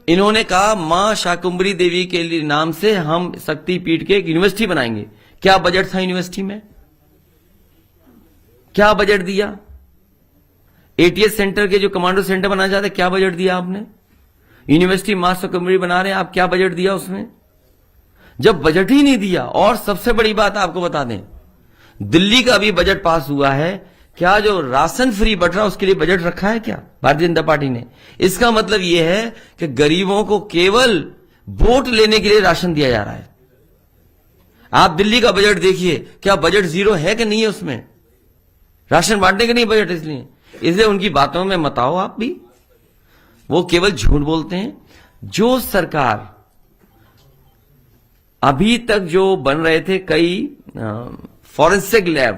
Speaker 1: इन्होंने कहा मां शाकुंभरी देवी के लिए नाम से हम शक्तिपीठ के एक यूनिवर्सिटी बनाएंगे। क्या बजट था यूनिवर्सिटी में? क्या बजट दिया? एटीएस सेंटर के जो कमांडो सेंटर बनाना चाहते, क्या बजट दिया आपने? यूनिवर्सिटी मां शाकुंभरी बना रहे हैं आप, क्या बजट दिया उसमें? जब बजट ही नहीं दिया, और सबसे बड़ी बात आपको बता दें, दिल्ली का भी बजट पास हुआ है, क्या जो राशन फ्री बट रहा उसके लिए बजट रखा है क्या भारतीय जनता पार्टी ने? इसका मतलब यह है कि गरीबों को केवल वोट लेने के लिए राशन दिया जा रहा है। आप दिल्ली का बजट देखिए, क्या बजट जीरो है कि नहीं है उसमें? राशन बांटने के नहीं बजट, इसलिए उनकी बातों में मत आओ आप भी, वो केवल झूठ बोलते हैं। जो सरकार अभी तक जो बन रहे थे कई फॉरेंसिक लैब,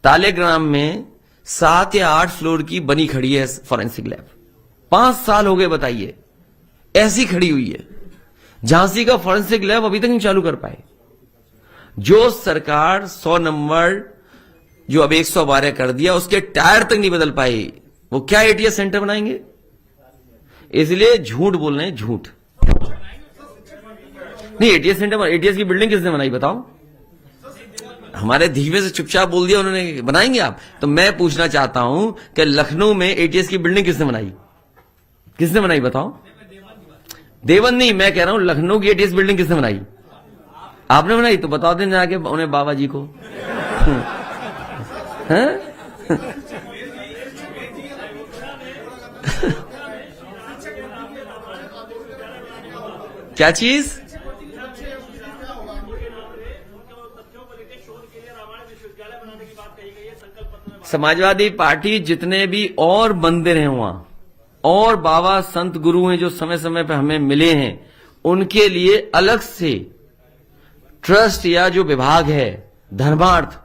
Speaker 1: तालेग्राम में 7 या 8 फ्लोर की बनी खड़ी है फॉरेंसिक लैब, 5 साल हो गए, बताइए, ऐसी खड़ी हुई है। झांसी का फॉरेंसिक लैब अभी तक नहीं चालू कर पाए। जो सरकार 100 नंबर जो अब 112 कर दिया, उसके टायर तक नहीं बदल पाए, वो क्या एटीएस सेंटर बनाएंगे? इसलिए झूठ बोल रहे हैं, झूठ नहीं। एटीएस सेंटर, एटीएस की बिल्डिंग किसने बनाई बताओ? हमारे धीमे से चुपचाप बोल दिया उन्होंने, बनाएंगे आप? तो मैं पूछना चाहता हूं कि लखनऊ में एटीएस की बिल्डिंग किसने बनाई? किसने बनाई बताओ? देवन नहीं, मैं कह रहा हूं लखनऊ की एटीएस बिल्डिंग किसने बनाई? आपने बनाई? तो बता दें जाके उन्हें, बाबा जी को। क्या चीज? समाजवादी पार्टी जितने भी और मंदिर हैं वहां, और बाबा संत गुरु हैं जो समय समय पर हमें मिले हैं, उनके लिए अलग से ट्रस्ट या जो विभाग है धर्मार्थ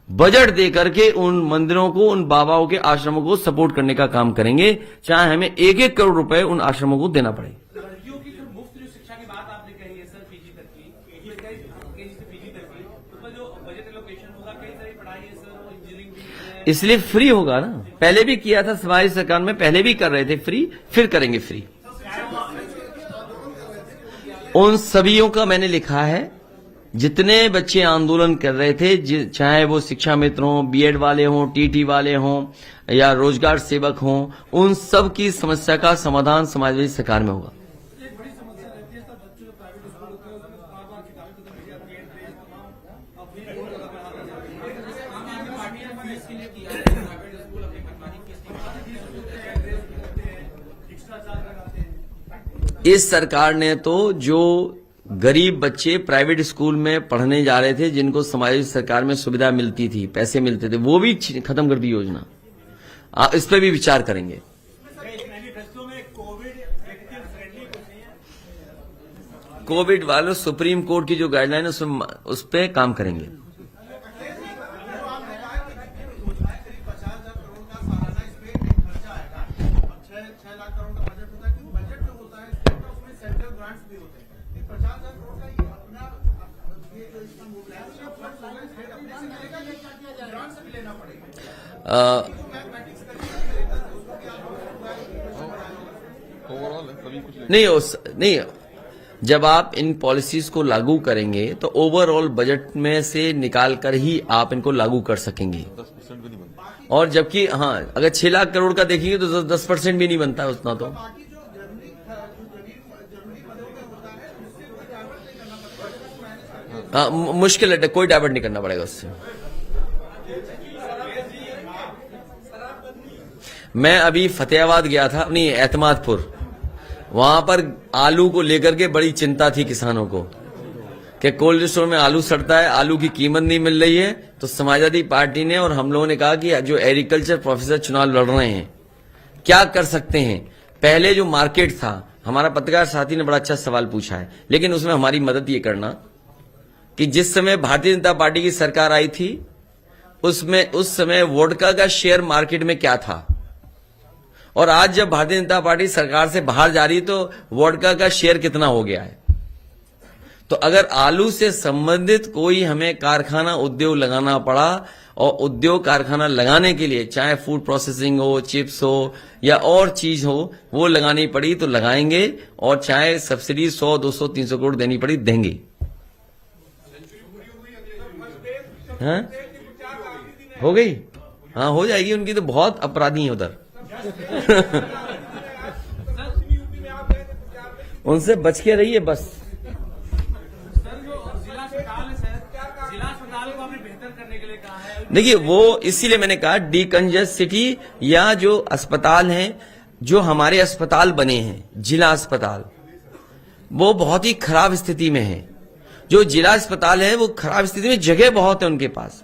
Speaker 1: बजट दे करके उन मंदिरों को, उन बाबाओं के आश्रमों को सपोर्ट करने का काम करेंगे, चाहे हमें 1-1 करोड़ रुपए उन आश्रमों को देना पड़े।
Speaker 5: लड़कियों की जो मुफ्त जो शिक्षा की बात आपने कही है सर, पीजी तक की, केजी से पीजी तक की, उसमें जो बजट एलोकेशन होगा, कई सारी पढ़ाई है सर, वो इंजीनियरिंग भी है,
Speaker 1: इसलिए फ्री होगा ना। पहले भी किया था हमारी सरकार में, पहले भी कर रहे थे फ्री, फिर करेंगे फ्री। उन सभीयों का मैंने लिखा है जितने बच्चे आंदोलन कर रहे थे, चाहे वो शिक्षा मित्र हों, बीएड वाले हों, टीटी वाले हों या रोजगार सेवक हों, उन सब की समस्या का समाधान समाजवादी सरकार में होगा।
Speaker 5: एक बड़ी समस्या रहती है सर, बच्चों जो प्राइवेट स्कूल होते हैं उसमें बार बार किताबें खत्म हो जाती है, ड्रेस तमाम अपनी बोर्ड लगा बढ़ाते जाते हैं। आम आदमी पार्टी ने फीस के लिए किया है, प्राइवेट स्कूल अपनी मनमानी फीस देते हैं, एक्स्ट्रा चार्ज लगाते हैं।
Speaker 1: इस सरकार ने तो जो गरीब बच्चे प्राइवेट स्कूल में पढ़ने जा रहे थे, जिनको समाजवादी सरकार में सुविधा मिलती थी, पैसे मिलते थे, वो भी खत्म कर दी योजना। इस पर भी विचार करेंगे।
Speaker 5: मैनिफेस्टो में कोविड व्यक्ति फ्रेंडली कुछ नहीं है।
Speaker 1: कोविड वालों सुप्रीम कोर्ट की जो गाइडलाइन है उस पर काम करेंगे।
Speaker 4: 50,000 करोड़ का सालाना इसमें खर्चा आएगा। अब 6 लाख करोड़ का बजट होता है, क्योंकि बजट जो होता है उसमें सेंट्रल ग्रांट्स भी होते हैं। 50,000 करोड़ का ये अपना ये जो इसका मोबिलाइजेशन फंड होगा, स्टेट अपने से करेगा या ग्रांट से भी लेना पड़ेगा? मैथमेटिक्स करके उसको भी आप
Speaker 3: ओवरऑल है तभी कुछ
Speaker 1: नहीं, जब आप इन पॉलिसीज को लागू करेंगे तो ओवरऑल बजट में से निकाल कर ही आप इनको लागू कर सकेंगे।
Speaker 3: 10% भी नहीं बनता।
Speaker 1: और जबकि हाँ, अगर 6 लाख करोड़ का देखेंगे तो 10% भी नहीं बनता है उतना। तो
Speaker 4: बाकी जो जरूरी पदों में होता है उससे कोई डाइवर्ट नहीं करना पड़ेगा।
Speaker 1: हाँ, मुश्किल है, कोई डाइवर्ट नहीं करना पड़ेगा उससे। मैं अभी फतेहाबाद गया था, अपनी एतमादपुर, वहां पर आलू को लेकर के बड़ी चिंता थी किसानों को कि कोल्ड स्टोर में आलू सड़ता है, आलू की कीमत नहीं मिल रही है। तो समाजवादी पार्टी ने और हम लोगों ने कहा कि जो एग्रीकल्चर प्रोफेसर चुनाव लड़ रहे हैं, क्या कर सकते हैं। पहले जो मार्केट था, हमारा पत्रकार साथी ने बड़ा अच्छा सवाल पूछा है, लेकिन उसमें हमारी मदद ये करना कि जिस समय भारतीय जनता पार्टी की सरकार आई थी, उसमें उस समय वोडका का शेयर मार्केट में क्या था, और आज जब भारतीय जनता पार्टी सरकार से बाहर जा रही है तो वोडका का शेयर कितना हो गया है। तो अगर आलू से संबंधित कोई हमें कारखाना उद्योग लगाना पड़ा, और उद्योग कारखाना लगाने के लिए चाहे फूड प्रोसेसिंग हो, चिप्स हो या और चीज हो, वो लगानी पड़ी तो लगाएंगे, और चाहे सब्सिडी 100, 200, 300 करोड़ देनी पड़ी देंगे। हाँ? हो गई? हाँ, हो जाएगी। उनकी तो बहुत अपराधी है उधर। उनसे बच के रहिए बस। देखिए, वो इसीलिए मैंने कहा डीकंजेस्ट सिटी, या जो अस्पताल हैं, जो हमारे अस्पताल बने हैं, जिला अस्पताल, वो बहुत ही खराब स्थिति में है। जो जिला अस्पताल है वो खराब स्थिति में, जगह बहुत है उनके पास,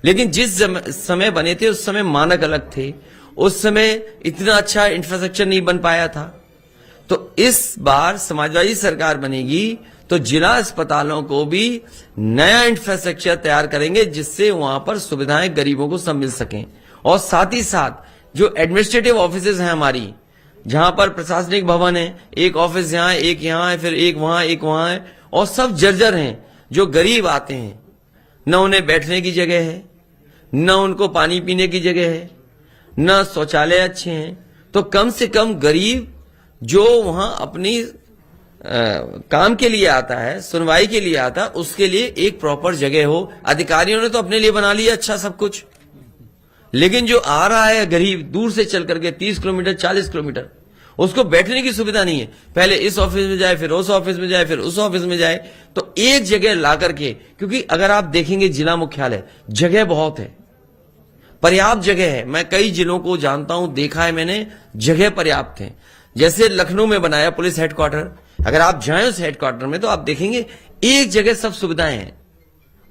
Speaker 1: लेकिन जिस समय बने थे उस समय मानक अलग थे, उस समय इतना अच्छा इंफ्रास्ट्रक्चर नहीं बन पाया था। तो इस बार समाजवादी सरकार बनेगी तो जिला अस्पतालों को भी नया इंफ्रास्ट्रक्चर तैयार करेंगे, जिससे वहां पर सुविधाएं गरीबों को सब मिल सकें। और साथ ही साथ जो एडमिनिस्ट्रेटिव ऑफिसेज हैं हमारी, जहां पर प्रशासनिक भवन है, एक ऑफिस यहां है, एक यहां है, फिर एक वहां है, और सब जर्जर हैं। जो गरीब आते हैं, न उन्हें बैठने की जगह है, न उनको पानी पीने की जगह है, न शौचालय अच्छे हैं। तो कम से कम गरीब जो वहां अपनी काम के लिए आता है, सुनवाई के लिए आता है, उसके लिए एक प्रॉपर जगह हो। अधिकारियों ने तो अपने लिए बना लिया अच्छा सब कुछ, लेकिन जो आ रहा है गरीब दूर से चल करके 30 किलोमीटर 40 किलोमीटर, उसको बैठने की सुविधा नहीं है। पहले इस ऑफिस में जाए, फिर उस ऑफिस में जाए, फिर उस ऑफिस में जाए। तो एक जगह ला करके, क्योंकि अगर आप देखेंगे जिला मुख्यालय, जगह बहुत है, पर्याप्त जगह है। मैं कई जिलों को जानता हूं, देखा है मैंने, जगह पर्याप्त है। जैसे लखनऊ में बनाया पुलिस हेडक्वार्टर, अगर आप जाएं उस हेडक्वार्टर में तो आप देखेंगे एक जगह सब सुविधाएं हैं,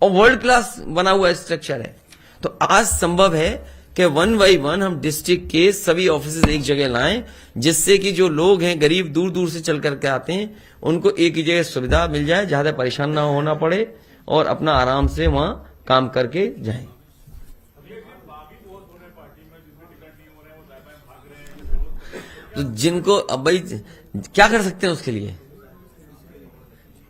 Speaker 1: और वर्ल्ड क्लास बना हुआ स्ट्रक्चर है। तो आज संभव है कि 1 by 1 हम डिस्ट्रिक्ट के सभी ऑफिस एक जगह लाएं, जिससे कि जो लोग हैं गरीब दूर दूर से चल करके आते हैं, उनको एक ही जगह सुविधा मिल जाए, ज्यादा परेशान ना होना पड़े, और अपना आराम से वहां काम करके जाएं। तो जिनको अब भाई क्या कर सकते हैं उसके लिए,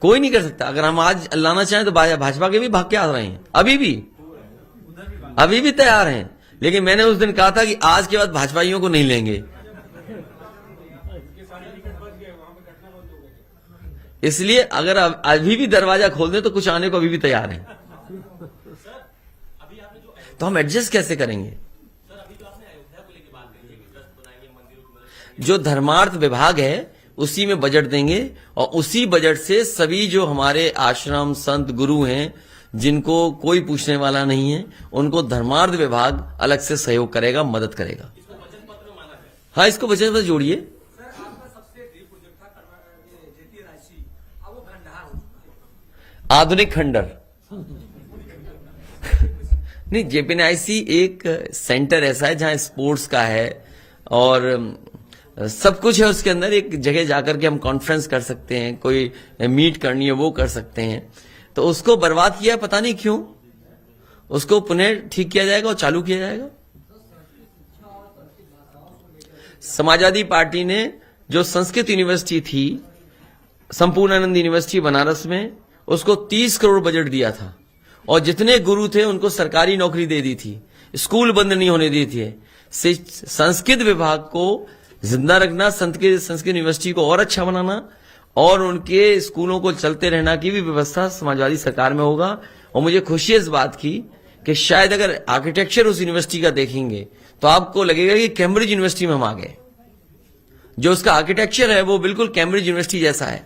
Speaker 1: कोई नहीं कर सकता। अगर हम आज लाना चाहें तो भाजपा के भी भाग के आ रहे हैं, अभी भी तैयार हैं। लेकिन मैंने उस दिन कहा था कि आज के बाद भाजपाइयों को नहीं लेंगे। इसलिए अगर अभी भी दरवाजा खोल दें तो कुछ आने को अभी भी तैयार है। तो हम एडजस्ट कैसे करेंगे? जो धर्मार्थ विभाग है उसी में बजट देंगे और उसी बजट से सभी जो हमारे आश्रम संत गुरु हैं जिनको कोई पूछने वाला नहीं है उनको धर्मार्थ विभाग अलग से सहयोग करेगा, मदद करेगा। हाँ, इसको बजट में जोड़िए। आधुनिक खंडर नहीं, जेपीएनआईसी एक सेंटर ऐसा है जहां स्पोर्ट्स का है और सब कुछ है उसके अंदर। एक जगह जाकर के हम कॉन्फ्रेंस कर सकते हैं, कोई मीट करनी है वो कर सकते हैं। तो उसको बर्बाद किया पता नहीं क्यों, उसको पुनः ठीक किया जाएगा और चालू किया जाएगा। समाजवादी पार्टी ने जो संस्कृत यूनिवर्सिटी थी, संपूर्णानंद यूनिवर्सिटी बनारस में, उसको 30 करोड़ बजट दिया था और जितने गुरु थे उनको सरकारी नौकरी दे दी थी, स्कूल बंद नहीं होने दी थी। संस्कृत विभाग को जिंदा रखना, संस्कृत यूनिवर्सिटी को और अच्छा बनाना और उनके स्कूलों को चलते रहना की भी व्यवस्था समाजवादी सरकार में होगा। और मुझे खुशी है इस बात की कि शायद अगर आर्किटेक्चर उस यूनिवर्सिटी का देखेंगे तो आपको लगेगा कि कैम्ब्रिज यूनिवर्सिटी में हम आ गए। जो उसका आर्किटेक्चर है वो बिल्कुल कैम्ब्रिज यूनिवर्सिटी जैसा है।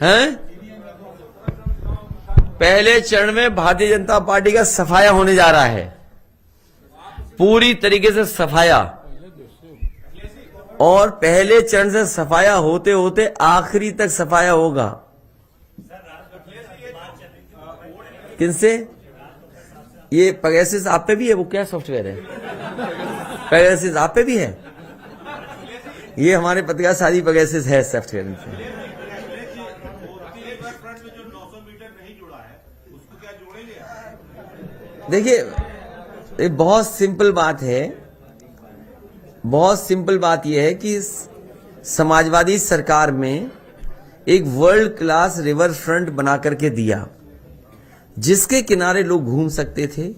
Speaker 1: हैं? पहले चरण में भारतीय जनता पार्टी का सफाया होने जा रहा है, पूरी तरीके से सफाया। और पहले चरण से सफाया होते होते आखिरी तक सफाया होगा। किनसे? ये पेगासस आप पे भी है? वो क्या सॉफ्टवेयर है? पेगासस आप पे भी है? ये हमारे पत्रकार सारी पेगासस है सॉफ्टवेयर से। देखिए, ये बहुत सिंपल बात है। बहुत सिंपल बात यह है कि समाजवादी सरकार में एक वर्ल्ड क्लास रिवर फ्रंट बना करके दिया जिसके किनारे लोग घूम सकते थे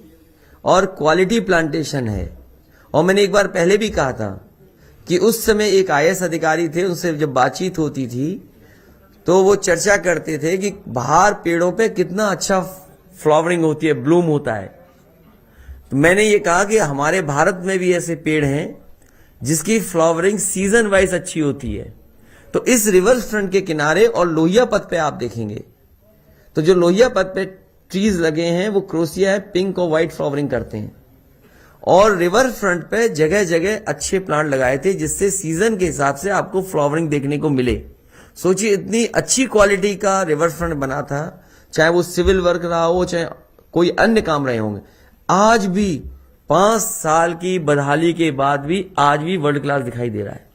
Speaker 1: और क्वालिटी प्लांटेशन है। और मैंने एक बार पहले भी कहा था कि उस समय एक आईएएस अधिकारी थे, उनसे जब बातचीत होती थी तो वो चर्चा करते थे कि बाहर पेड़ों पे कितना अच्छा फ्लावरिंग होती है, ब्लूम होता है। तो मैंने ये कहा कि हमारे भारत में भी ऐसे पेड़ हैं जिसकी फ्लावरिंग सीजन वाइज अच्छी होती है। तो इस रिवर फ्रंट के किनारे और लोहिया पथ पे आप देखेंगे तो जो लोहिया पथ पे ट्रीज लगे हैं वो क्रोसिया है, पिंक और व्हाइट फ्लावरिंग करते हैं। और रिवर फ्रंट पे जगह जगह अच्छे प्लांट लगाए थे जिससे सीजन के हिसाब से आपको फ्लावरिंग देखने को मिले। सोचिए, इतनी अच्छी क्वालिटी का रिवर फ्रंट बना था, चाहे वो सिविल वर्क रहा हो चाहे कोई अन्य काम रहे होंगे। आज भी 5 साल की बदहाली के बाद भी आज भी वर्ल्ड क्लास दिखाई दे रहा है।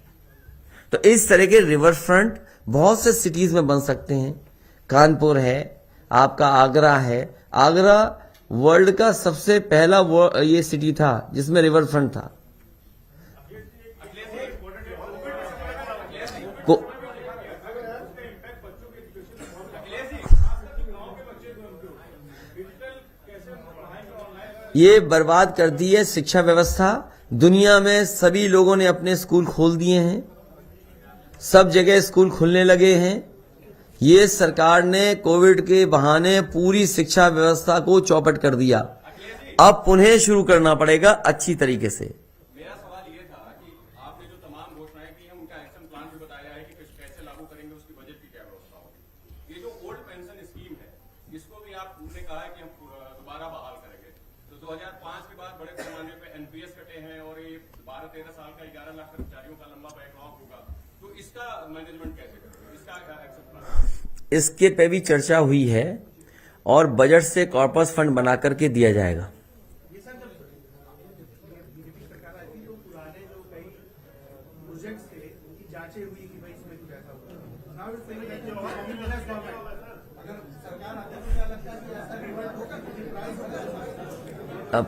Speaker 1: तो इस तरह के रिवर फ्रंट बहुत से सिटीज में बन सकते हैं। कानपुर है, आपका आगरा है। आगरा वर्ल्ड का सबसे पहला ये सिटी था जिसमें रिवर फ्रंट था। ये बर्बाद कर दी है शिक्षा व्यवस्था। दुनिया में सभी लोगों ने अपने स्कूल खोल दिए हैं, सब जगह स्कूल खुलने लगे हैं। ये सरकार ने कोविड के बहाने पूरी शिक्षा व्यवस्था को चौपट कर दिया। अब पुनः शुरू करना पड़ेगा अच्छी तरीके से।
Speaker 5: मेरा सवाल ये था कि आपने जो तमाम घोषणाएं की हैं उनका एक्शन प्लान भी बताया है कि कैसे लागू करेंगे, उसकी बजट की क्या व्यवस्था होगी। ये जो ओल्ड पेंशन स्कीम है इसको भी आपने कहा है कि हम दोबारा बहाल करेंगे। तो 2005 के बाद बड़े पैमाने पे एनपीएस कटे हैं और ये 12-13 साल का 11 लाख कर्मचारियों का लंबा बैकलॉग होगा। तो इसका मैनेजमेंट कैसे करेंगे, इसका एक्शन प्लान?
Speaker 1: इसके पे भी चर्चा हुई है और बजट से कॉर्पस फंड बना करके दिया जाएगा।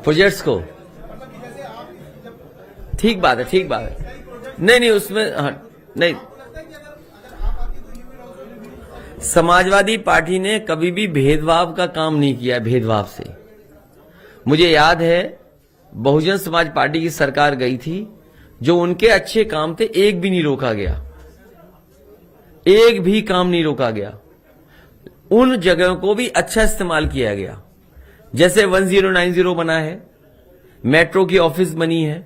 Speaker 1: प्रोजेक्ट्स को ठीक बात है, ठीक बात है। नहीं उसमें नहीं, समाजवादी पार्टी ने कभी भी भेदभाव का काम नहीं किया। भेदभाव से मुझे याद है बहुजन समाज पार्टी की सरकार गई थी जो उनके अच्छे काम थे, एक भी नहीं रोका गया, एक भी काम नहीं रोका गया। उन जगहों को भी अच्छा इस्तेमाल किया गया, जैसे 1090 बना है, मेट्रो की ऑफिस बनी है।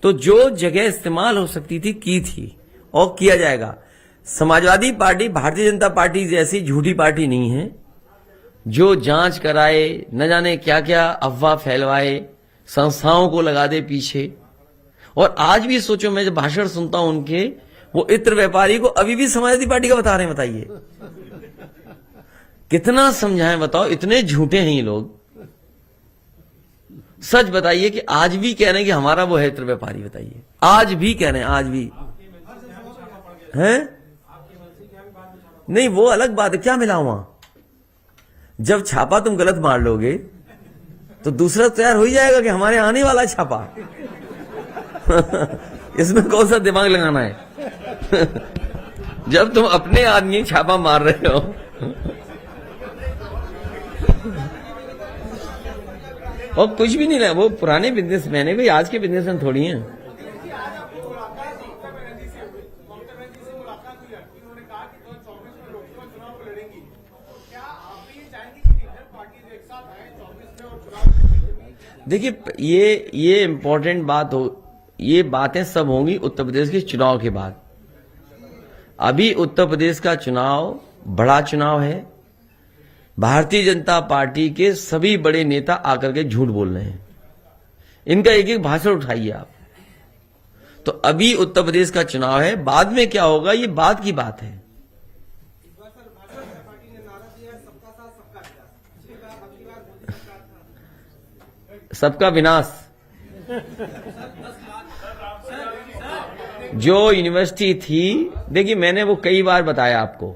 Speaker 1: तो जो जगह इस्तेमाल हो सकती थी की थी और किया जाएगा। समाजवादी पार्टी भारतीय जनता पार्टी जैसी झूठी पार्टी नहीं है जो जांच कराए, न जाने क्या क्या अफवाह फैलवाए, संस्थाओं को लगा दे पीछे। और आज भी सोचो, मैं जब भाषण सुनता हूं उनके, वो इत्र व्यापारी को अभी भी समाजवादी पार्टी का बता रहे हैं। बताइए कितना समझाएं, बताओ, इतने झूठे हैं ये लोग। सच बताइए कि आज भी कह रहे हैं कि हमारा वो है इत्र व्यापारी। बताइए, आज भी कह रहे हैं, आज भी हैं? नहीं, वो अलग बात है, क्या मिला वहां? जब छापा तुम गलत मार लोगे तो दूसरा तैयार हो ही जाएगा कि हमारे आने वाला है छापा। इसमें कौन सा दिमाग लगाना है? जब तुम अपने आदमी छापा मार रहे हो और कुछ भी नहीं, वो पुराने बिजनेसमैन है, कोई आज के बिजनेसमैन थोड़ी हैं। देखिए, ये इंपॉर्टेंट बात हो, ये बातें सब होंगी उत्तर प्रदेश के चुनाव के बाद। अभी उत्तर प्रदेश का चुनाव बड़ा चुनाव है। भारतीय जनता पार्टी के सभी बड़े नेता आकर के झूठ बोल रहे हैं। इनका एक एक भाषण उठाइए आप। तो अभी उत्तर प्रदेश का चुनाव है, बाद में क्या होगा ये बाद की बात है। सबका विनाश। जो यूनिवर्सिटी थी, देखिए मैंने वो कई बार बताया आपको,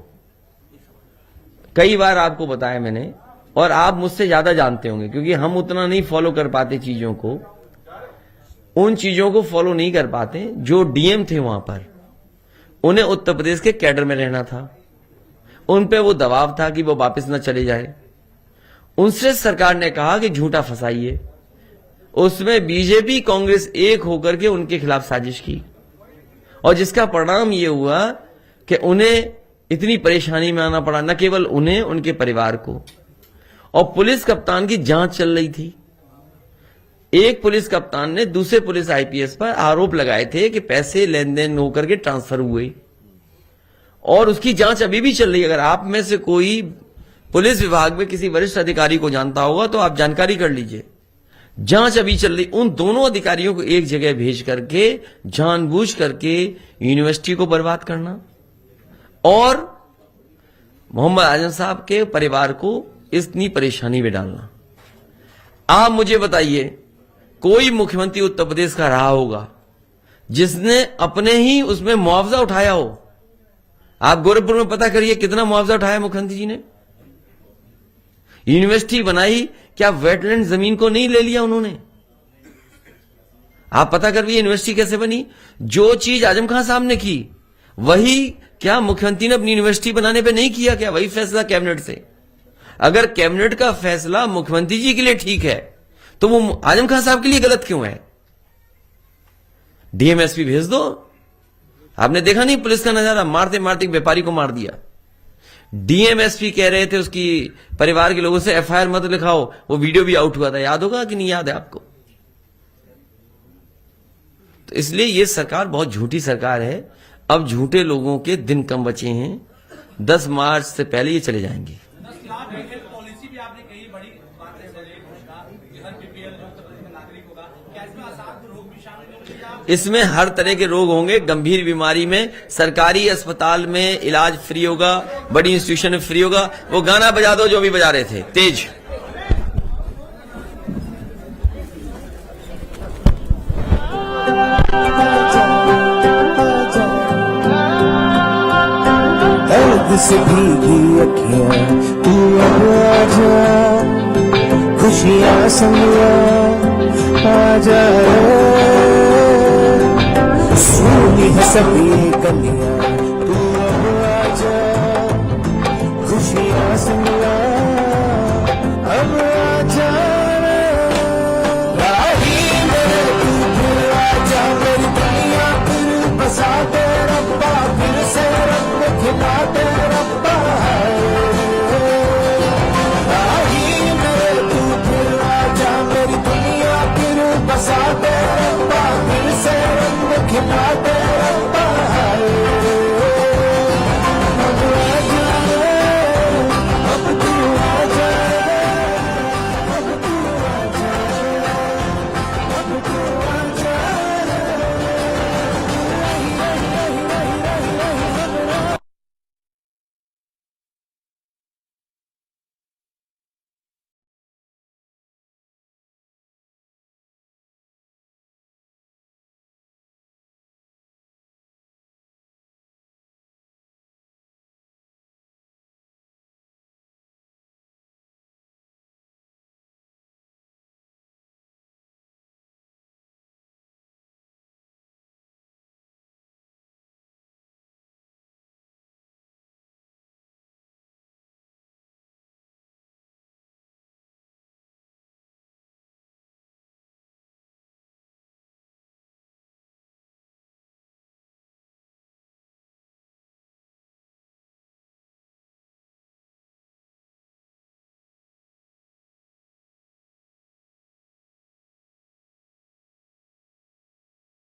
Speaker 1: कई बार आपको बताया मैंने, और आप मुझसे ज्यादा जानते होंगे क्योंकि हम उतना नहीं फॉलो कर पाते चीजों को, उन चीजों को फॉलो नहीं कर पाते। जो डीएम थे वहां पर, उन्हें उत्तर प्रदेश के कैडर में रहना था, उन पे वो दबाव था कि वो वापस न चले जाए। उनसे सरकार ने कहा कि झूठा फंसाइए। उसमें बीजेपी कांग्रेस एक होकर के उनके खिलाफ साजिश की, और जिसका परिणाम ये हुआ कि उन्हें इतनी परेशानी में आना पड़ा, न केवल उन्हें, उनके परिवार को। और पुलिस कप्तान की जांच चल रही थी। एक पुलिस कप्तान ने दूसरे पुलिस आईपीएस पर आरोप लगाए थे कि पैसे लेन देन होकर के ट्रांसफर हुए, और उसकी जांच अभी भी चल रही है। अगर आप में से कोई पुलिस विभाग में किसी वरिष्ठ अधिकारी को जानता होगा तो आप जानकारी कर लीजिए। जांच अभी चल रही। उन दोनों अधिकारियों को एक जगह भेज करके जानबूझ करके यूनिवर्सिटी को बर्बाद करना और मोहम्मद आजम साहब के परिवार को इतनी परेशानी में डालना। आप मुझे बताइए, कोई मुख्यमंत्री उत्तर प्रदेश का रहा होगा जिसने अपने ही उसमें मुआवजा उठाया हो? आप गोरखपुर में पता करिए कितना मुआवजा उठाया मुख्यमंत्री जी ने। यूनिवर्सिटी बनाई, क्या वेटलैंड जमीन को नहीं ले लिया उन्होंने? आप पता करिए यूनिवर्सिटी कैसे बनी। जो चीज आजम खान साहब ने की वही क्या मुख्यमंत्री ने अपनी यूनिवर्सिटी बनाने पे नहीं किया? क्या वही फैसला कैबिनेट से? अगर कैबिनेट का फैसला मुख्यमंत्री जी के लिए ठीक है तो वो आजम खान साहब के लिए गलत क्यों है? डीएमएसपी भेज दो। आपने देखा नहीं पुलिस का नजारा, मारते मारते व्यापारी को मार दिया। डीएमएसपी कह रहे थे उसकी परिवार के लोगों से एफआईआर मत लिखाओ, वो वीडियो भी आउट हुआ था, याद होगा कि नहीं याद है आपको? तो इसलिए ये सरकार बहुत झूठी सरकार है। अब झूठे लोगों के दिन कम बचे हैं। 10 मार्च से पहले ये चले जाएंगे।
Speaker 5: 10 लाख पॉलिसी भी आपने कही, बड़ी बात है कि हर बीपीएल जो उत्तर प्रदेश में नागरिक होगा, क्या इसमें असाध्य रोग भी शामिल होंगे?
Speaker 1: इसमें हर तरह के रोग होंगे। गंभीर बीमारी में सरकारी अस्पताल में इलाज फ्री होगा, बड़ी इंस्टीट्यूशन में फ्री होगा। वो गाना बजा दो जो भी बजा रहे थे, तेज।
Speaker 6: दर्द से भीगी अखियां तू अब आजा, खुशियां संग आजा, सोनी है सभी कन्या।